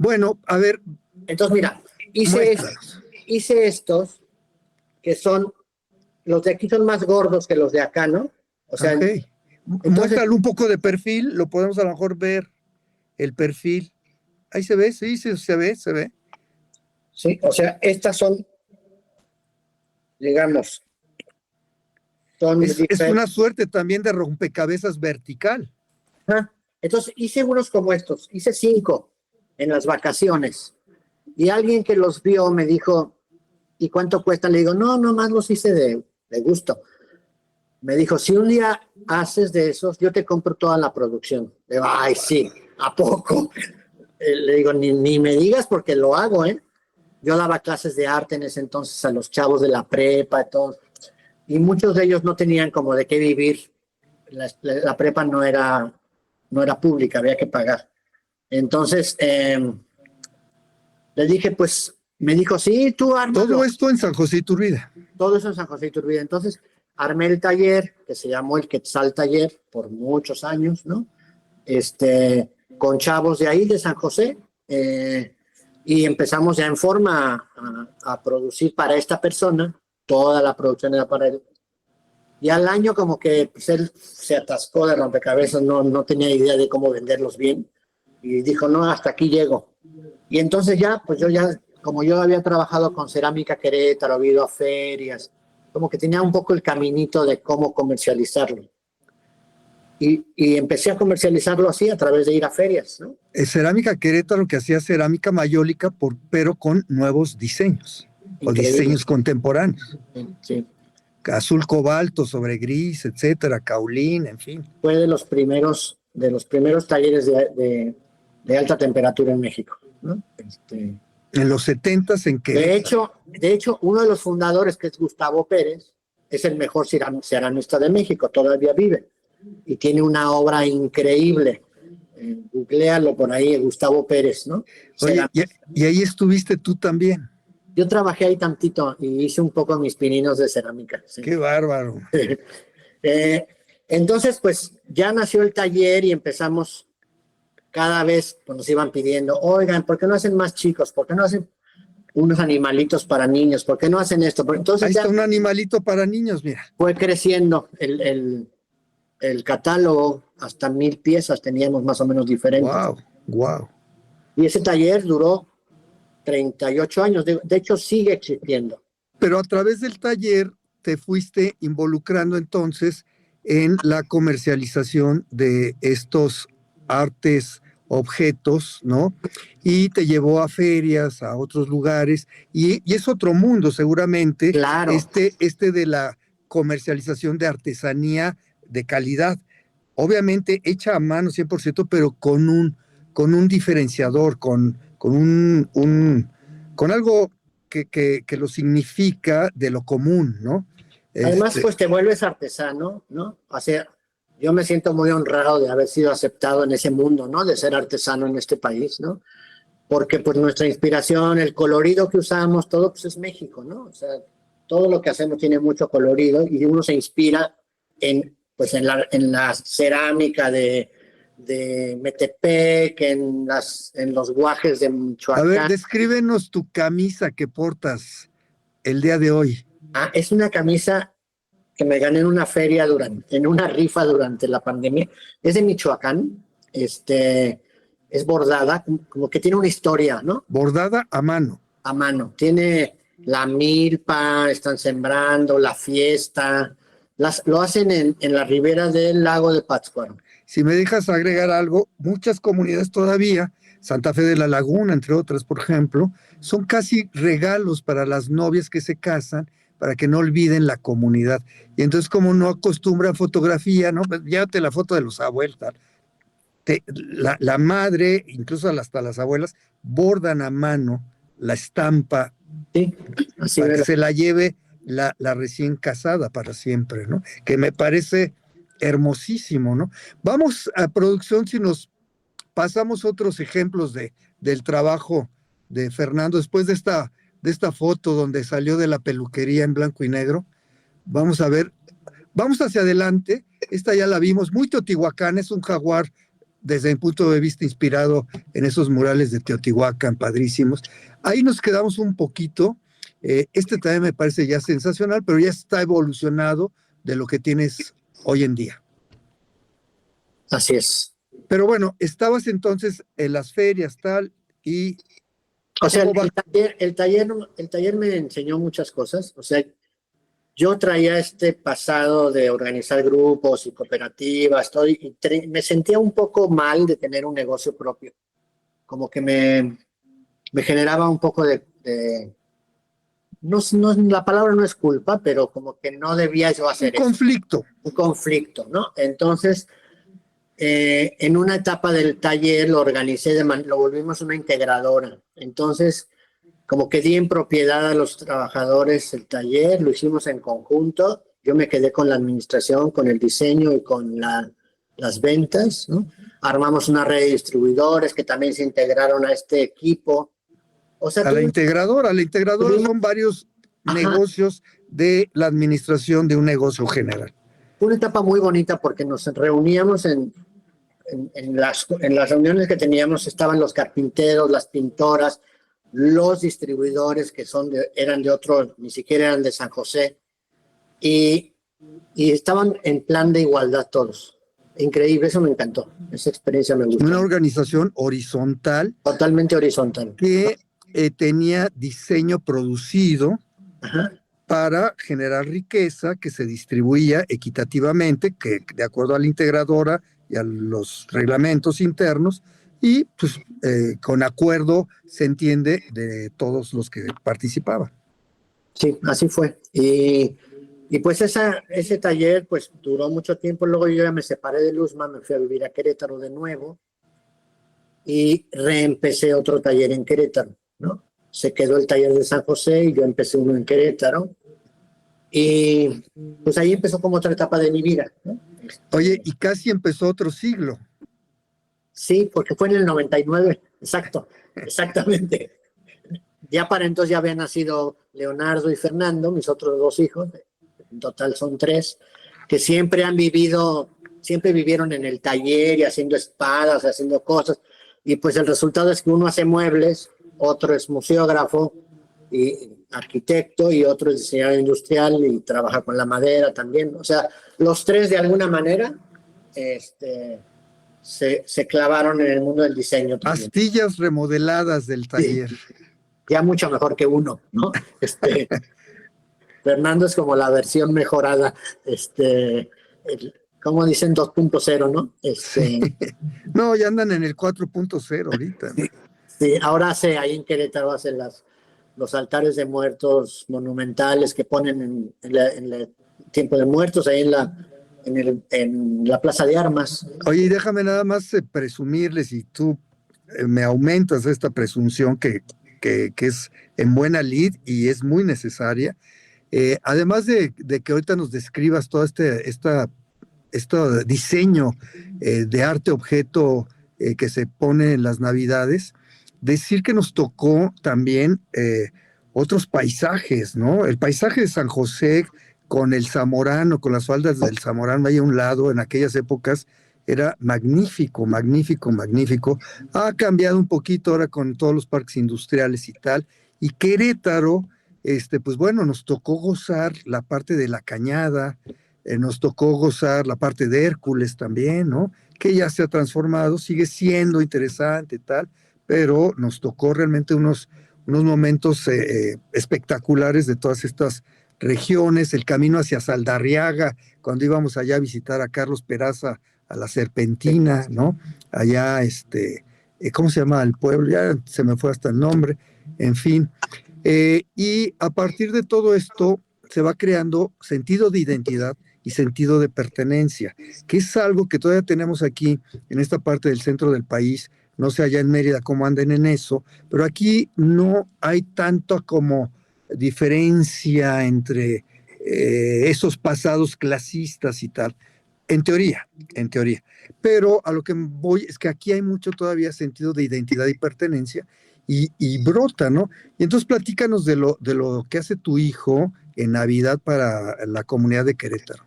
Bueno, a ver, Entonces, mira, muéstranos. hice estos que son, los de aquí son más gordos que los de acá, ¿no? O sea, Ok. entonces, Muéstralo un poco de perfil, lo podemos a lo mejor ver, el perfil. Ahí se ve, sí, sí, se ve, se ve. sí, o sea, estas son, digamos, son Es una diferentes. suerte también de rompecabezas vertical. Entonces, hice unos como estos, hice 5 en las vacaciones. Y alguien que los vio me dijo, ¿y cuánto cuestan? Le digo, no, nomás los hice de gusto. Me dijo, si un día haces de esos, yo te compro toda la producción. Le digo, ay, sí, ¿a poco? Le digo, ni me digas porque lo hago, ¿eh? Yo daba clases de arte en ese entonces a los chavos de la prepa y todo, y muchos de ellos no tenían como de qué vivir. La prepa no era pública, había que pagar. Entonces, le dije, pues, me dijo, sí, tú Todo ármalo. esto en San José Iturbide. Todo eso en San José de Iturbide. Entonces, armé el taller, que se llamó el Quetzal Taller, por muchos años, ¿no? Con chavos de ahí, de San José, y empezamos ya en forma a producir para esta persona, toda la producción era para él. Y al año como que pues, él se atascó de rompecabezas, no tenía idea de cómo venderlos bien, y dijo, no, hasta aquí llego. Y entonces ya, pues yo ya, como yo había trabajado con Cerámica Querétaro, había ido a ferias, como que tenía un poco el caminito de cómo comercializarlo. Y empecé a comercializarlo así a través de ir a ferias, ¿no? Cerámica Querétaro que hacía cerámica mayólica, pero con nuevos diseños o Increíble. diseños contemporáneos. Sí. Azul cobalto sobre gris, etcétera, caulín, en fin. Fue de los primeros talleres de alta temperatura en México, ¿no? En los 70s en De Querétaro. hecho, uno de los fundadores, que es Gustavo Pérez, es el mejor ceramista de México, todavía vive, y tiene una obra increíble. Googlealo por ahí, Gustavo Pérez, ¿no? Oye, y ahí estuviste tú también. Yo trabajé ahí tantito y hice un poco mis pininos de cerámica. ¿Sí? Qué bárbaro. Eh, entonces, pues ya nació el taller y empezamos cada vez, pues nos iban pidiendo, oigan, ¿por qué no hacen más chicos? ¿Por qué no hacen unos animalitos para niños? ¿Por qué no hacen esto? Entonces Ahí ya está un animalito para niños, mira. fue creciendo el catálogo, hasta 1000 piezas teníamos más o menos diferentes. Wow, wow. Y ese taller duró 38 años, de hecho sigue existiendo. Pero a través del taller te fuiste involucrando entonces en la comercialización de estos artes, objetos, ¿no? Y te llevó a ferias, a otros lugares, y es otro mundo seguramente, Claro. este de la comercialización de artesanía de calidad, obviamente hecha a mano 100%, pero con un diferenciador, con algo que lo significa de lo común, ¿no? Además, pues te vuelves artesano, ¿no? O sea, yo me siento muy honrado de haber sido aceptado en ese mundo, ¿no? De ser artesano en este país, ¿no? Porque pues nuestra inspiración, el colorido que usamos, todo pues es México, ¿no? O sea, todo lo que hacemos tiene mucho colorido y uno se inspira pues en la cerámica de Metepec, en los guajes de Michoacán. A ver, descríbenos tu camisa que portas el día de hoy. Es una camisa que me gané en una feria en una rifa durante la pandemia. Es de Michoacán, es bordada, como que tiene una historia, ¿no? Bordada a mano. A mano. Tiene la milpa, están sembrando, la fiesta. Lo hacen en la ribera del lago de Pátzcuaro. Si me dejas agregar algo, muchas comunidades todavía, Santa Fe de la Laguna, entre otras, por ejemplo, son casi regalos para las novias que se casan, para que no olviden la comunidad. Y entonces, como no acostumbran fotografía, ¿no? Pues llévate la foto de los abuelos. La madre, incluso hasta las abuelas, bordan a mano la estampa, sí, así para que se la lleve la recién casada para siempre, ¿no? Que me parece hermosísimo, ¿no? Vamos a producción si nos pasamos otros ejemplos del trabajo de Fernando después de esta foto donde salió de la peluquería en blanco y negro. Vamos a ver, vamos hacia adelante. Esta ya la vimos, muy teotihuacán, es un jaguar desde mi punto de vista, inspirado en esos murales de Teotihuacán, padrísimos. Ahí nos quedamos un poquito. Este también me parece ya sensacional, pero ya está evolucionado de lo que tienes hoy en día. Así es. Pero bueno, estabas entonces en las ferias, tal, y O sea, ¿cómo va? el taller me enseñó muchas cosas. O sea, yo traía este pasado de organizar grupos y cooperativas, todo, y me sentía un poco mal de tener un negocio propio. Como que me generaba un poco no, la palabra no es culpa, pero como que no debía yo Un hacer eso, conflicto. un conflicto, ¿no? Entonces, en una etapa del taller lo organicé, lo volvimos una integradora. Entonces, como que di en propiedad a los trabajadores el taller, lo hicimos en conjunto. Yo me quedé con la administración, con el diseño y con las ventas, ¿no? Armamos una red de distribuidores que también se integraron a este equipo. O sea, A la integradora. La integradora son varios ajá, negocios de la administración de un negocio general. fue una etapa muy bonita porque nos reuníamos en las reuniones que teníamos, estaban los carpinteros, las pintoras, los distribuidores que eran de otro, ni siquiera eran de San José, y, y estaban en plan de igualdad todos. Increíble, eso me encantó, esa experiencia me gustó. Una organización horizontal Totalmente horizontal. que tenía diseño producido Ajá. para generar riqueza que se distribuía equitativamente, que de acuerdo a la integradora y a los reglamentos internos, y pues con acuerdo se entiende de todos los que participaban. Sí, así fue. Y pues ese taller pues duró mucho tiempo, luego yo ya me separé de Luzma, me fui a vivir a Querétaro de nuevo y reempecé otro taller en Querétaro, ¿no? Se quedó el taller de San José y yo empecé uno en Querétaro. Y pues ahí empezó como otra etapa de mi vida, ¿no? Oye, y casi empezó otro siglo. Sí, porque fue en el 99, exacto, exactamente. Ya para entonces ya habían nacido Leonardo y Fernando, mis otros dos hijos, en total son tres, que siempre vivieron en el taller y haciendo espadas, haciendo cosas, y pues el resultado es que uno hace muebles, otro es museógrafo y arquitecto, y otro es diseñador industrial y trabaja con la madera también. O sea, los tres de alguna manera se clavaron en el mundo del diseño también. Astillas remodeladas del taller. Sí, ya mucho mejor que uno, ¿no? Fernando es como la versión mejorada, como dicen 2.0, ¿no? Sí. No, ya andan en el 4.0 ahorita. Sí, sí, ahora ahí en Querétaro hacen los altares de muertos monumentales que ponen en el tiempo de muertos, ahí en la Plaza de Armas. Oye, y déjame nada más presumirles, y tú me aumentas esta presunción que es en buena lid y es muy necesaria. Además de que ahorita nos describas todo este diseño de arte objeto que se pone en las Navidades, decir que nos tocó también otros paisajes, ¿no? El paisaje de San José con el Zamorano, con las faldas del Zamorano ahí a un lado, en aquellas épocas era magnífico, magnífico, magnífico. Ha cambiado un poquito ahora con todos los parques industriales y tal. Y Querétaro, pues bueno, nos tocó gozar la parte de la Cañada, nos tocó gozar la parte de Hércules también, ¿no? Que ya se ha transformado, sigue siendo interesante y tal, pero nos tocó realmente unos momentos espectaculares de todas estas regiones, el camino hacia Saldarriaga, cuando íbamos allá a visitar a Carlos Peraza a la Serpentina, ¿no? Allá, ¿cómo se llama el pueblo? Ya se me fue hasta el nombre, en fin. Y a partir de todo esto se va creando sentido de identidad y sentido de pertenencia, que es algo que todavía tenemos aquí en esta parte del centro del país. No sé allá en Mérida cómo anden en eso, pero aquí no hay tanto como diferencia entre esos pasados clasistas y tal. En teoría, en teoría. Pero a lo que voy es que aquí hay mucho todavía sentido de identidad y pertenencia y brota, ¿no? Y entonces platícanos de lo que hace tu hijo en Navidad para la comunidad de Querétaro.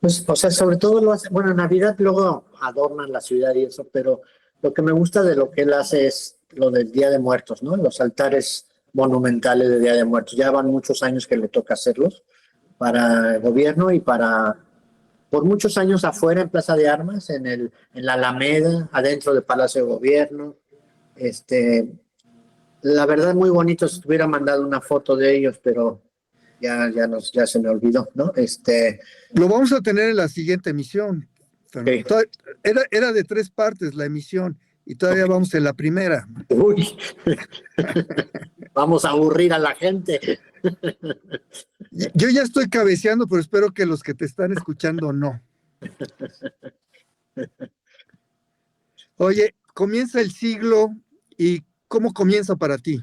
Pues, o sea, sobre todo lo hace, bueno, en Navidad luego adornan la ciudad y eso, pero lo que me gusta de lo que él hace es lo del Día de Muertos, ¿no? Los altares monumentales de Día de Muertos. Ya van muchos años que le toca hacerlos para el gobierno y por muchos años afuera en Plaza de Armas, en la Alameda, adentro del Palacio de Gobierno. Este, la verdad, muy bonito. Si hubiera mandado una foto de ellos, pero ya se me olvidó, ¿no? Lo vamos a tener en la siguiente emisión, Fernando. Ok. Era de 3 partes la emisión y todavía vamos en la primera. Uy, vamos a aburrir a la gente. Yo ya estoy cabeceando, pero espero que los que te están escuchando no. Oye, comienza el siglo y ¿cómo comienza para ti?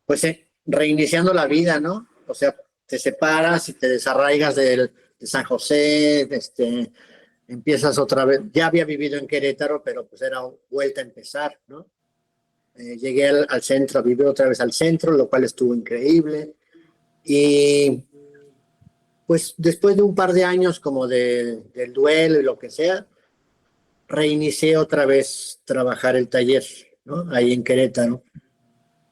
Pues reiniciando la vida, ¿no? O sea, te separas y te desarraigas de San José, empiezas otra vez. Ya había vivido en Querétaro, pero pues era vuelta a empezar, ¿no? Llegué al centro, a vivir otra vez al centro, lo cual estuvo increíble. Y pues después de un par de años como del duelo y lo que sea, reinicié otra vez trabajar el taller, ¿no? Ahí en Querétaro.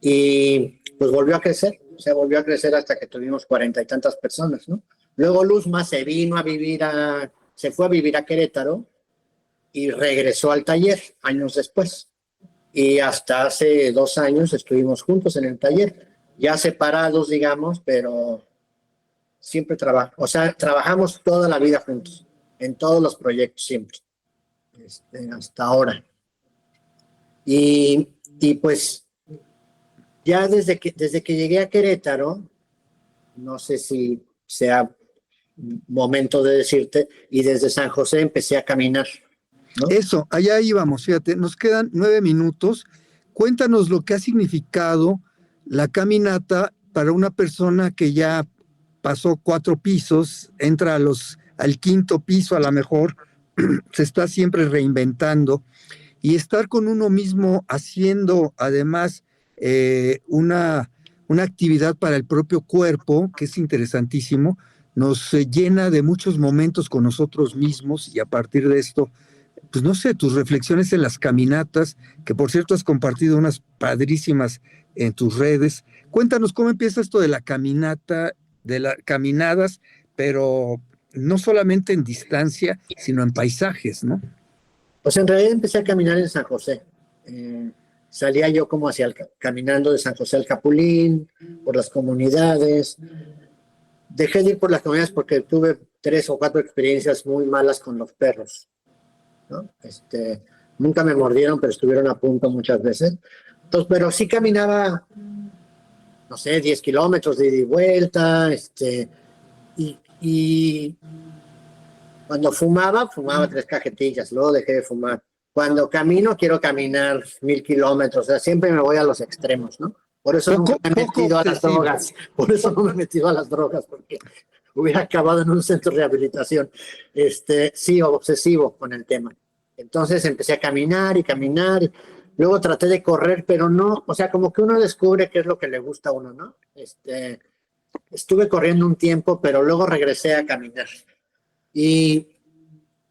Y pues volvió a crecer, o sea, volvió a crecer hasta que tuvimos 40 y tantas personas, ¿no? Luego Luzma se fue a vivir a Querétaro y regresó al taller años después. Y hasta hace 2 años estuvimos juntos en el taller, ya separados, digamos, pero siempre o sea, trabajamos toda la vida juntos, en todos los proyectos siempre, hasta ahora. Y pues ya desde que llegué a Querétaro, no sé si sea momento de decirte, y desde San José empecé a caminar, ¿no? Eso, allá íbamos, fíjate, nos quedan 9 minutos. Cuéntanos lo que ha significado la caminata para una persona que ya pasó 4 pisos, entra al 5.º piso a lo mejor, se está siempre reinventando y estar con uno mismo haciendo además una actividad para el propio cuerpo, que es interesantísimo, nos llena de muchos momentos con nosotros mismos y a partir de esto, pues no sé, tus reflexiones en las caminatas, que por cierto has compartido unas padrísimas en tus redes. Cuéntanos cómo empieza esto de la caminata, de las caminadas, pero no solamente en distancia, sino en paisajes, ¿no? Pues en realidad empecé a caminar en San José. Salía yo como caminando de San José al Capulín, por las comunidades. Dejé de ir por las comunidades porque tuve 3 o 4 experiencias muy malas con los perros, ¿no? Nunca me mordieron, pero estuvieron a punto muchas veces. Entonces, pero sí caminaba, no sé, 10 kilómetros de ida y vuelta, y cuando fumaba 3 cajetillas, luego dejé de fumar. Cuando camino, quiero caminar 1000 kilómetros, o sea, siempre me voy a los extremos, ¿no? Por eso nunca me he metido a las drogas, porque hubiera acabado en un centro de rehabilitación. Sí, obsesivo con el tema. Entonces empecé a caminar y caminar, y luego traté de correr, pero no, o sea, como que uno descubre qué es lo que le gusta a uno, ¿no? Estuve corriendo un tiempo, pero luego regresé a caminar. Y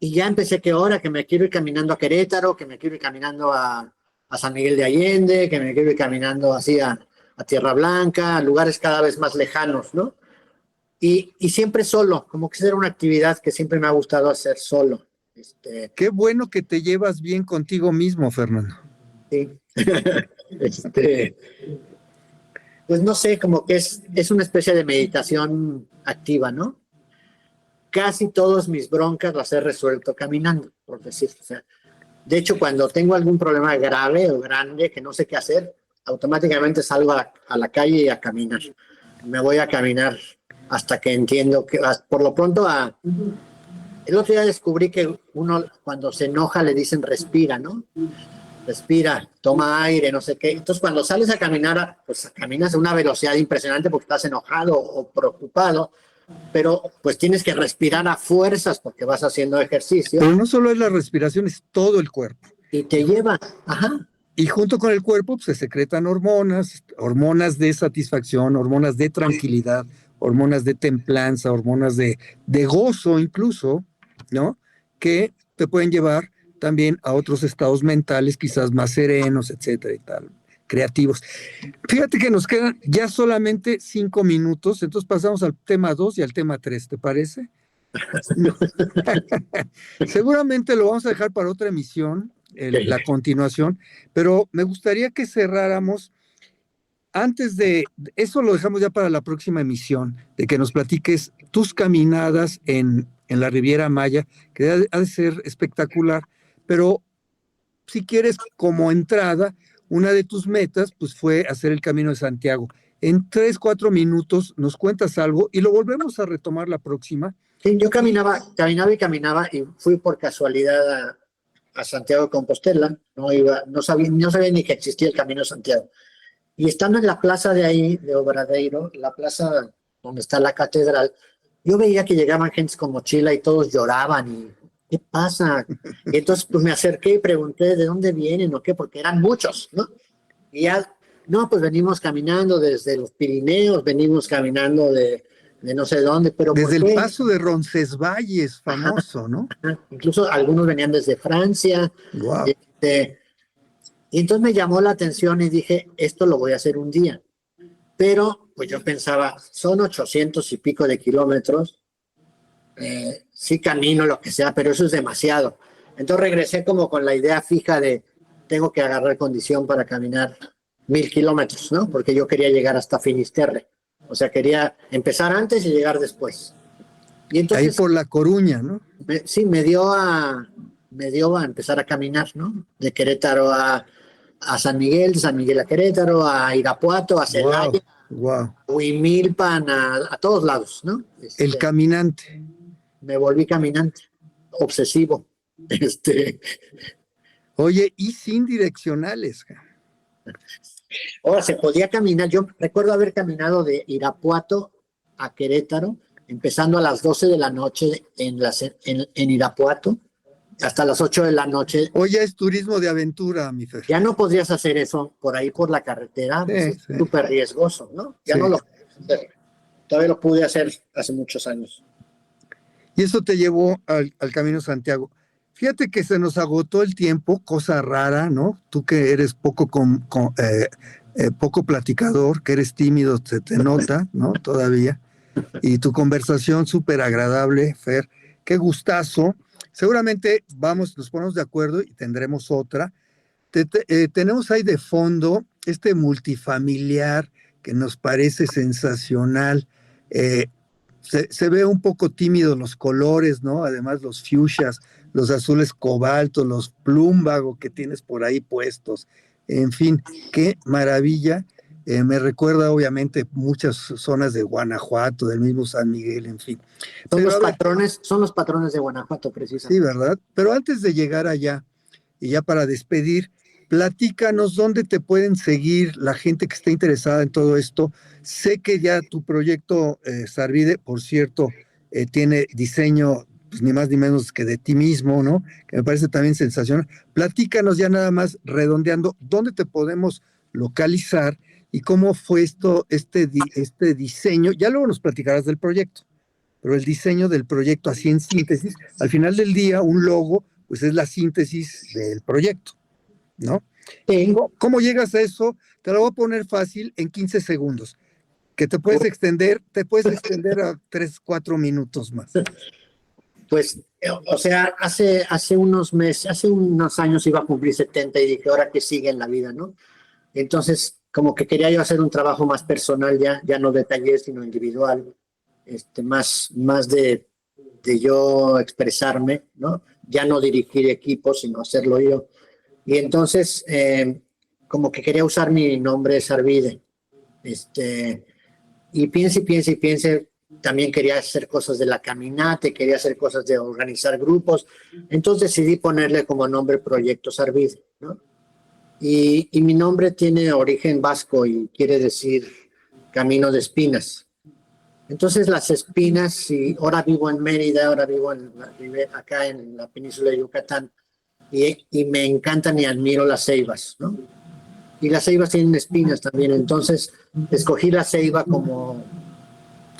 ya empecé que ahora que me quiero ir caminando a Querétaro, que me quiero ir caminando a San Miguel de Allende, que me quiero ir caminando así a Tierra Blanca, a lugares cada vez más lejanos, ¿no? Y siempre solo, como que era una actividad que siempre me ha gustado hacer solo. Qué bueno que te llevas bien contigo mismo, Fernando. Sí. Pues no sé, como que es una especie de meditación activa, ¿no? Casi todas mis broncas las he resuelto caminando, por decir. O sea, de hecho, cuando tengo algún problema grave o grande que no sé qué hacer, automáticamente salgo a la calle y a caminar. Me voy a caminar hasta que entiendo que, por lo pronto, el otro día descubrí que uno cuando se enoja le dicen respira, ¿no? Respira, toma aire, no sé qué. Entonces, cuando sales a caminar, pues caminas a una velocidad impresionante porque estás enojado o preocupado, pero pues tienes que respirar a fuerzas porque vas haciendo ejercicio. Pero no solo es la respiración, es todo el cuerpo. Y te lleva, ajá. Y junto con el cuerpo pues, se secretan hormonas de satisfacción, hormonas de tranquilidad, hormonas de templanza, hormonas de gozo incluso, ¿no? Que te pueden llevar también a otros estados mentales, quizás más serenos, etcétera y tal, creativos. Fíjate que nos quedan ya solamente 5 minutos, entonces pasamos al tema 2 y al tema 3, ¿te parece? No. Seguramente lo vamos a dejar para otra emisión, la continuación, pero me gustaría que cerráramos antes de eso, lo dejamos ya para la próxima emisión, de que nos platiques tus caminadas en la Riviera Maya, que ha de ser espectacular, pero si quieres como entrada, una de tus metas pues fue hacer el Camino de Santiago. En 3, 4 minutos nos cuentas algo y lo volvemos a retomar la próxima. Sí, yo caminaba y fui por casualidad a Santiago de Compostela. No sabía ni que existía el Camino de Santiago. Y estando en la plaza de ahí, de Obradoiro, la plaza donde está la catedral, yo veía que llegaban gentes con mochila y todos lloraban y ¿qué pasa? Y entonces pues me acerqué y pregunté de dónde vienen o qué, porque eran muchos, ¿no? Y ya, no, pues venimos caminando desde los Pirineos, venimos caminando de no sé dónde, pero desde el paso de Roncesvalles, famoso, ¿no? Incluso algunos venían desde Francia. Wow. Y entonces me llamó la atención y dije, esto lo voy a hacer un día. Pero pues yo pensaba, son 800 y pico de kilómetros, sí camino, lo que sea, pero eso es demasiado. Entonces regresé como con la idea fija de, tengo que agarrar condición para caminar 1000 kilómetros, ¿no? Porque yo quería llegar hasta Finisterre. O sea, quería empezar antes y llegar después. Y entonces, ahí por La Coruña, ¿no? Sí, me dio a empezar a caminar, ¿no? De Querétaro a San Miguel, de San Miguel a Querétaro, a Irapuato, a Celaya, wow. a Huimilpan, a todos lados, ¿no? El caminante. Me volví caminante, obsesivo. Oye, y sin direccionales. Ahora, se podía caminar. Yo recuerdo haber caminado de Irapuato a Querétaro, empezando a las 12 de la noche en Irapuato, hasta las 8 de la noche. Oye, es turismo de aventura, mi Fer. Ya no podrías hacer eso por ahí por la carretera, es súper riesgoso, ¿no? Ya no lo puedes hacer. Todavía lo pude hacer hace muchos años. Y eso te llevó al Camino Santiago. Fíjate que se nos agotó el tiempo, cosa rara, ¿no? Tú que eres poco platicador, que eres tímido, se te nota, ¿no? Todavía. Y tu conversación súper agradable, Fer. Qué gustazo. Seguramente nos ponemos de acuerdo y tendremos otra. Tenemos ahí de fondo este multifamiliar que nos parece sensacional. Se ve un poco tímido los colores, ¿no? Además los fuchsias, los azules cobalto, los plumbago que tienes por ahí puestos. En fin, qué maravilla. Me recuerda obviamente muchas zonas de Guanajuato, del mismo San Miguel, en fin. Son los patrones de Guanajuato, precisamente. Sí, ¿verdad? Pero antes de llegar allá, y ya para despedir, platícanos dónde te pueden seguir la gente que esté interesada en todo esto. Sé que ya tu proyecto, Sarvide, por cierto, tiene diseño, pues ni más ni menos que de ti mismo, ¿no? Que me parece también sensacional. Platícanos ya nada más redondeando, dónde te podemos localizar y cómo fue este diseño. Ya luego nos platicarás del proyecto, pero el diseño del proyecto así en síntesis, al final del día, un logo, pues es la síntesis del proyecto, ¿no? Sí. ¿Cómo llegas a eso? Te lo voy a poner fácil en 15 segundos, que te puedes extender a 3, 4 minutos más. Pues, o sea, hace unos años iba a cumplir 70 y dije, ahora que sigue en la vida, ¿no? Entonces, como que quería yo hacer un trabajo más personal ya no de taller, sino individual, más de yo expresarme, ¿no? Ya no dirigir equipos, sino hacerlo yo. Y entonces, como que quería usar mi nombre Sarvide. Y piense, también quería hacer cosas de la caminata, quería hacer cosas de organizar grupos. Entonces decidí ponerle como nombre Proyecto Sarvide, ¿no? Y mi nombre tiene origen vasco y quiere decir camino de espinas. Entonces las espinas, y ahora vivo en Mérida, ahora vivo acá en la península de Yucatán, y me encantan y admiro las ceibas, ¿no? Y las ceibas tienen espinas también, entonces escogí la ceiba como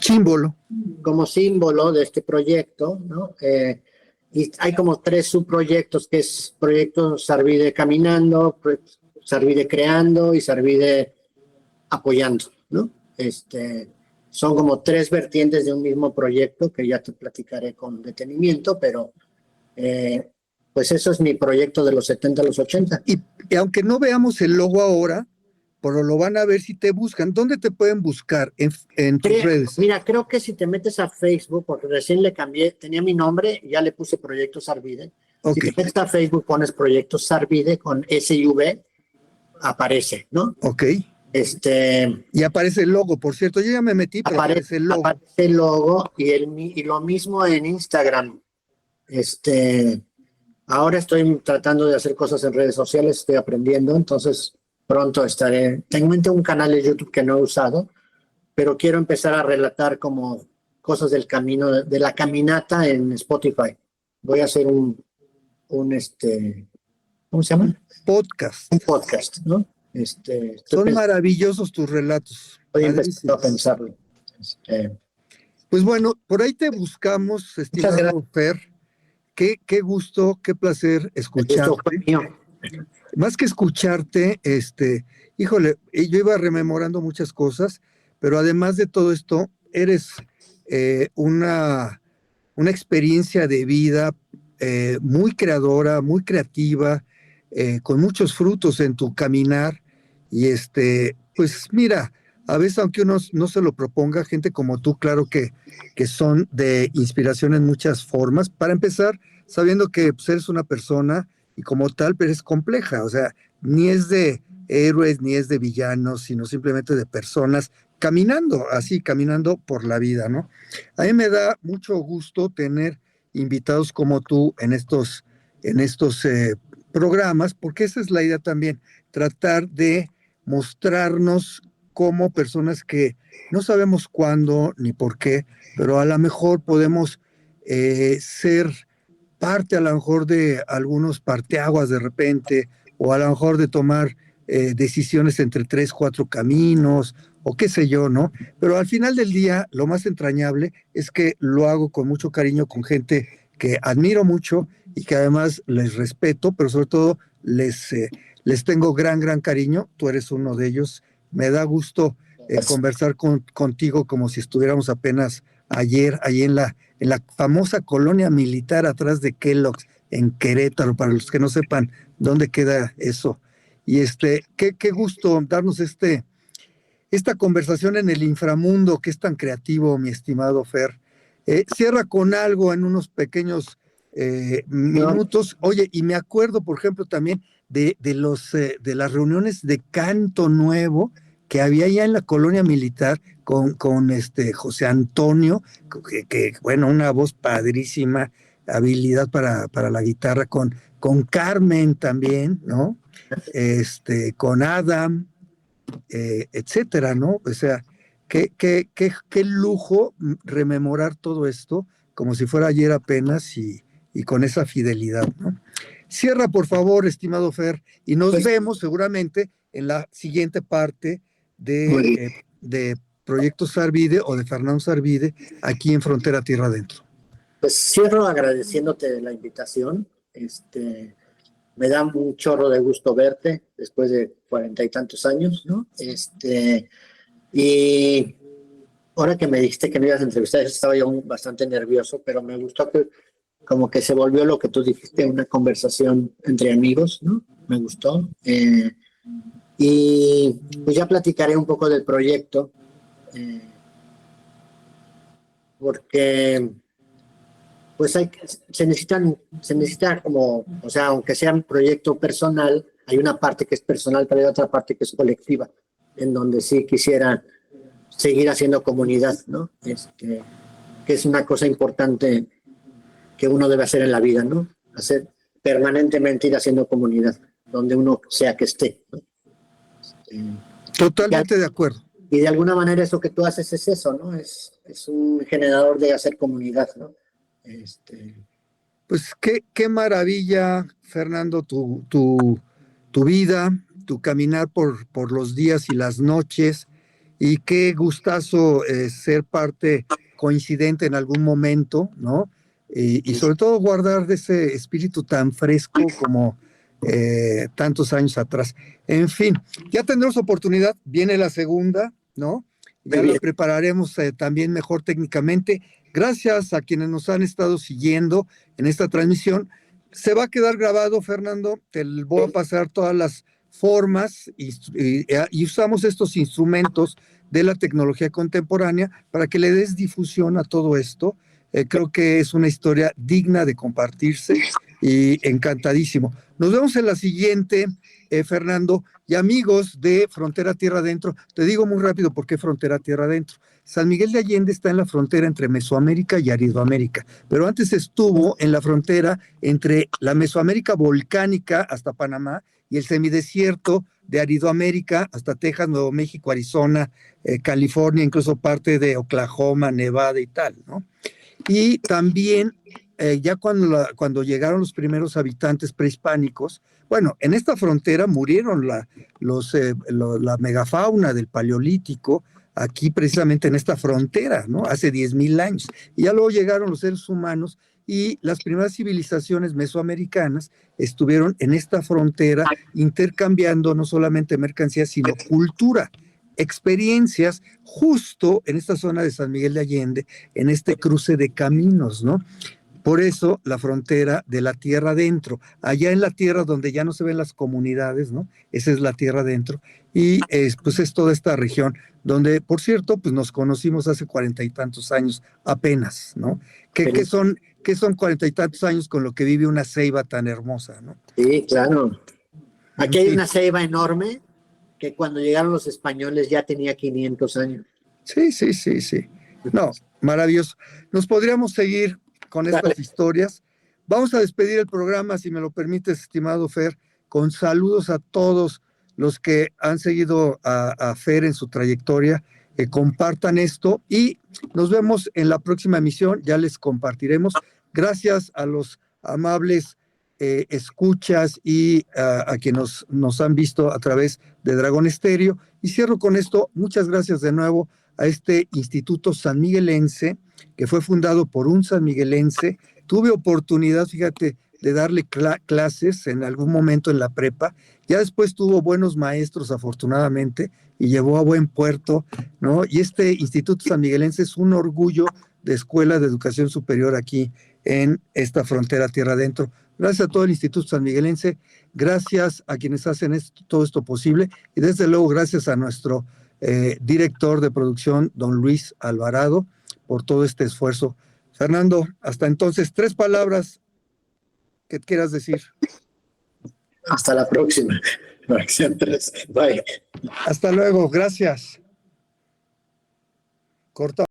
símbolo. como símbolo de este proyecto, ¿no? Y hay como 3 subproyectos, que es Proyecto Sarvide Caminando, Sarvide Creando y Sarvide Apoyando, ¿no? Son como 3 vertientes de un mismo proyecto que ya te platicaré con detenimiento, pero pues eso es mi proyecto de los 70 a los 80. Y aunque no veamos el logo ahora, pero lo van a ver si te buscan. ¿Dónde te pueden buscar en tus redes? Mira, creo que si te metes a Facebook, porque recién le cambié, tenía mi nombre, ya le puse Proyecto Sarvide. Si Ok, te metes a Facebook, pones Proyecto Sarvide con SIV, aparece, ¿no? ok. Este, Y aparece el logo, por cierto. Yo ya me metí, pero aparece el logo. aparece el logo y lo mismo en Instagram. Ahora estoy tratando de hacer cosas en redes sociales, estoy aprendiendo, entonces pronto estaré. Tengo en mente un canal de YouTube que no he usado, pero quiero empezar a relatar como cosas del camino, de la caminata en Spotify. Voy a hacer ¿cómo se llama? Podcast. Un podcast, ¿no? Son maravillosos tus relatos. Estoy empezando a pensarlo. Pues bueno, por ahí te buscamos, estimado Fer. Qué gusto, qué placer escucharte. Más que escucharte, híjole, yo iba rememorando muchas cosas, pero además de todo esto, eres una experiencia de vida muy creadora, muy creativa, con muchos frutos en tu caminar. Y pues mira, a veces aunque uno no se lo proponga, gente como tú, claro que son de inspiración en muchas formas. Para empezar, sabiendo que pues, eres una persona y como tal, pero es compleja, o sea, ni es de héroes ni es de villanos, sino simplemente de personas caminando, así, caminando por la vida, ¿no? A mí me da mucho gusto tener invitados como tú en estos programas, porque esa es la idea también, tratar de mostrarnos como personas que no sabemos cuándo ni por qué, pero a lo mejor podemos ser parte a lo mejor de algunos parteaguas de repente, o a lo mejor de tomar decisiones entre 3, 4 caminos, o qué sé yo, ¿no? Pero al final del día, lo más entrañable es que lo hago con mucho cariño, con gente que admiro mucho y que además les respeto, pero sobre todo les tengo gran cariño. Tú eres uno de ellos. Me da gusto conversar contigo como si estuviéramos apenas ayer, ahí en la famosa colonia militar atrás de Kellogg's, en Querétaro, para los que no sepan dónde queda eso. Y qué gusto darnos esta conversación en el inframundo que es tan creativo, mi estimado Fer. Cierra con algo en unos pequeños minutos. Oye, y me acuerdo, por ejemplo, también de las reuniones de canto nuevo que había ya en la colonia militar con José Antonio, bueno, una voz padrísima, habilidad para la guitarra, con Carmen también, ¿no? Con Adam, etcétera, ¿no? O sea, qué lujo rememorar todo esto como si fuera ayer apenas y con esa fidelidad, ¿no? Cierra, por favor, estimado Fer, y nos vemos seguramente en la siguiente parte de Proyecto Sarvide o de Fernando Sarvide aquí en Frontera Tierra Adentro. Pues cierro agradeciéndote la invitación. Me da un chorro de gusto verte después de 40 y tantos años, ¿no? Y ahora que me dijiste que me ibas a entrevistar, estaba yo bastante nervioso, pero me gustó que como que se volvió lo que tú dijiste, una conversación entre amigos, ¿no? Me gustó. Y pues ya platicaré un poco del proyecto, porque pues se necesita como, o sea, aunque sea un proyecto personal, hay una parte que es personal, pero hay otra parte que es colectiva, en donde sí quisiera seguir haciendo comunidad, ¿no? Que es una cosa importante que uno debe hacer en la vida, ¿no? Hacer permanentemente ir haciendo comunidad, donde uno sea que esté, ¿no? Totalmente de acuerdo. Y de alguna manera eso que tú haces es eso, ¿no? Es un generador de hacer comunidad, ¿no? Pues qué maravilla, Fernando, tu vida, tu caminar por los días y las noches, y qué gustazo ser parte coincidente en algún momento, ¿no? Y sobre todo guardar de ese espíritu tan fresco como tantos años atrás. En fin, ya tendremos oportunidad, viene la segunda, ¿no? Ya la prepararemos también mejor técnicamente. Gracias a quienes nos han estado siguiendo en esta transmisión. Se va a quedar grabado, Fernando. Te voy a pasar todas las formas y usamos estos instrumentos de la tecnología contemporánea para que le des difusión a todo esto. Creo que es una historia digna de compartirse y encantadísimo. Nos vemos en la siguiente, Fernando, y amigos de Frontera Tierra Adentro. Te digo muy rápido por qué Frontera Tierra Adentro. San Miguel de Allende está en la frontera entre Mesoamérica y Aridoamérica, pero antes estuvo en la frontera entre la Mesoamérica volcánica hasta Panamá y el semidesierto de Aridoamérica hasta Texas, Nuevo México, Arizona, California, incluso parte de Oklahoma, Nevada y tal, ¿no? Y también ya cuando llegaron los primeros habitantes prehispánicos, bueno, en esta frontera murieron la megafauna del Paleolítico, aquí precisamente en esta frontera, ¿no? Hace 10,000 años. Y ya luego llegaron los seres humanos y las primeras civilizaciones mesoamericanas estuvieron en esta frontera intercambiando no solamente mercancías, sino cultura, experiencias, justo en esta zona de San Miguel de Allende, en este cruce de caminos, ¿no? Por eso la frontera de la tierra adentro, allá en la tierra donde ya no se ven las comunidades, ¿no? Esa es la tierra adentro. Y pues es toda esta región donde, por cierto, pues nos conocimos hace 40 y tantos años apenas, ¿no? ¿Qué son 40 y tantos años con lo que vive una ceiba tan hermosa, ¿no? Sí, claro. Aquí hay una ceiba enorme que cuando llegaron los españoles ya tenía 500 años. Sí. No, maravilloso. Nos podríamos seguir con estas historias. Vamos a despedir el programa, si me lo permites, estimado Fer, con saludos a todos los que han seguido a Fer en su trayectoria. Compartan esto y nos vemos en la próxima emisión. Ya les compartiremos. Gracias a los amables escuchas y a quienes nos han visto a través de Dragón Estéreo. Y cierro con esto. Muchas gracias de nuevo a este Instituto Sanmiguelense, que fue fundado por un sanmiguelense. Tuve oportunidad, fíjate, de darle clases en algún momento en la prepa. Ya después tuvo buenos maestros, afortunadamente, y llevó a buen puerto, ¿no? Y este Instituto Sanmiguelense es un orgullo de escuela de educación superior aquí en esta frontera tierra adentro. Gracias a todo el Instituto Sanmiguelense, gracias a quienes hacen todo esto posible, y desde luego gracias a nuestro director de producción, don Luis Alvarado, por todo este esfuerzo. Fernando, hasta entonces, 3 palabras que quieras decir. Hasta la próxima. Bye. Hasta luego, gracias. Corta.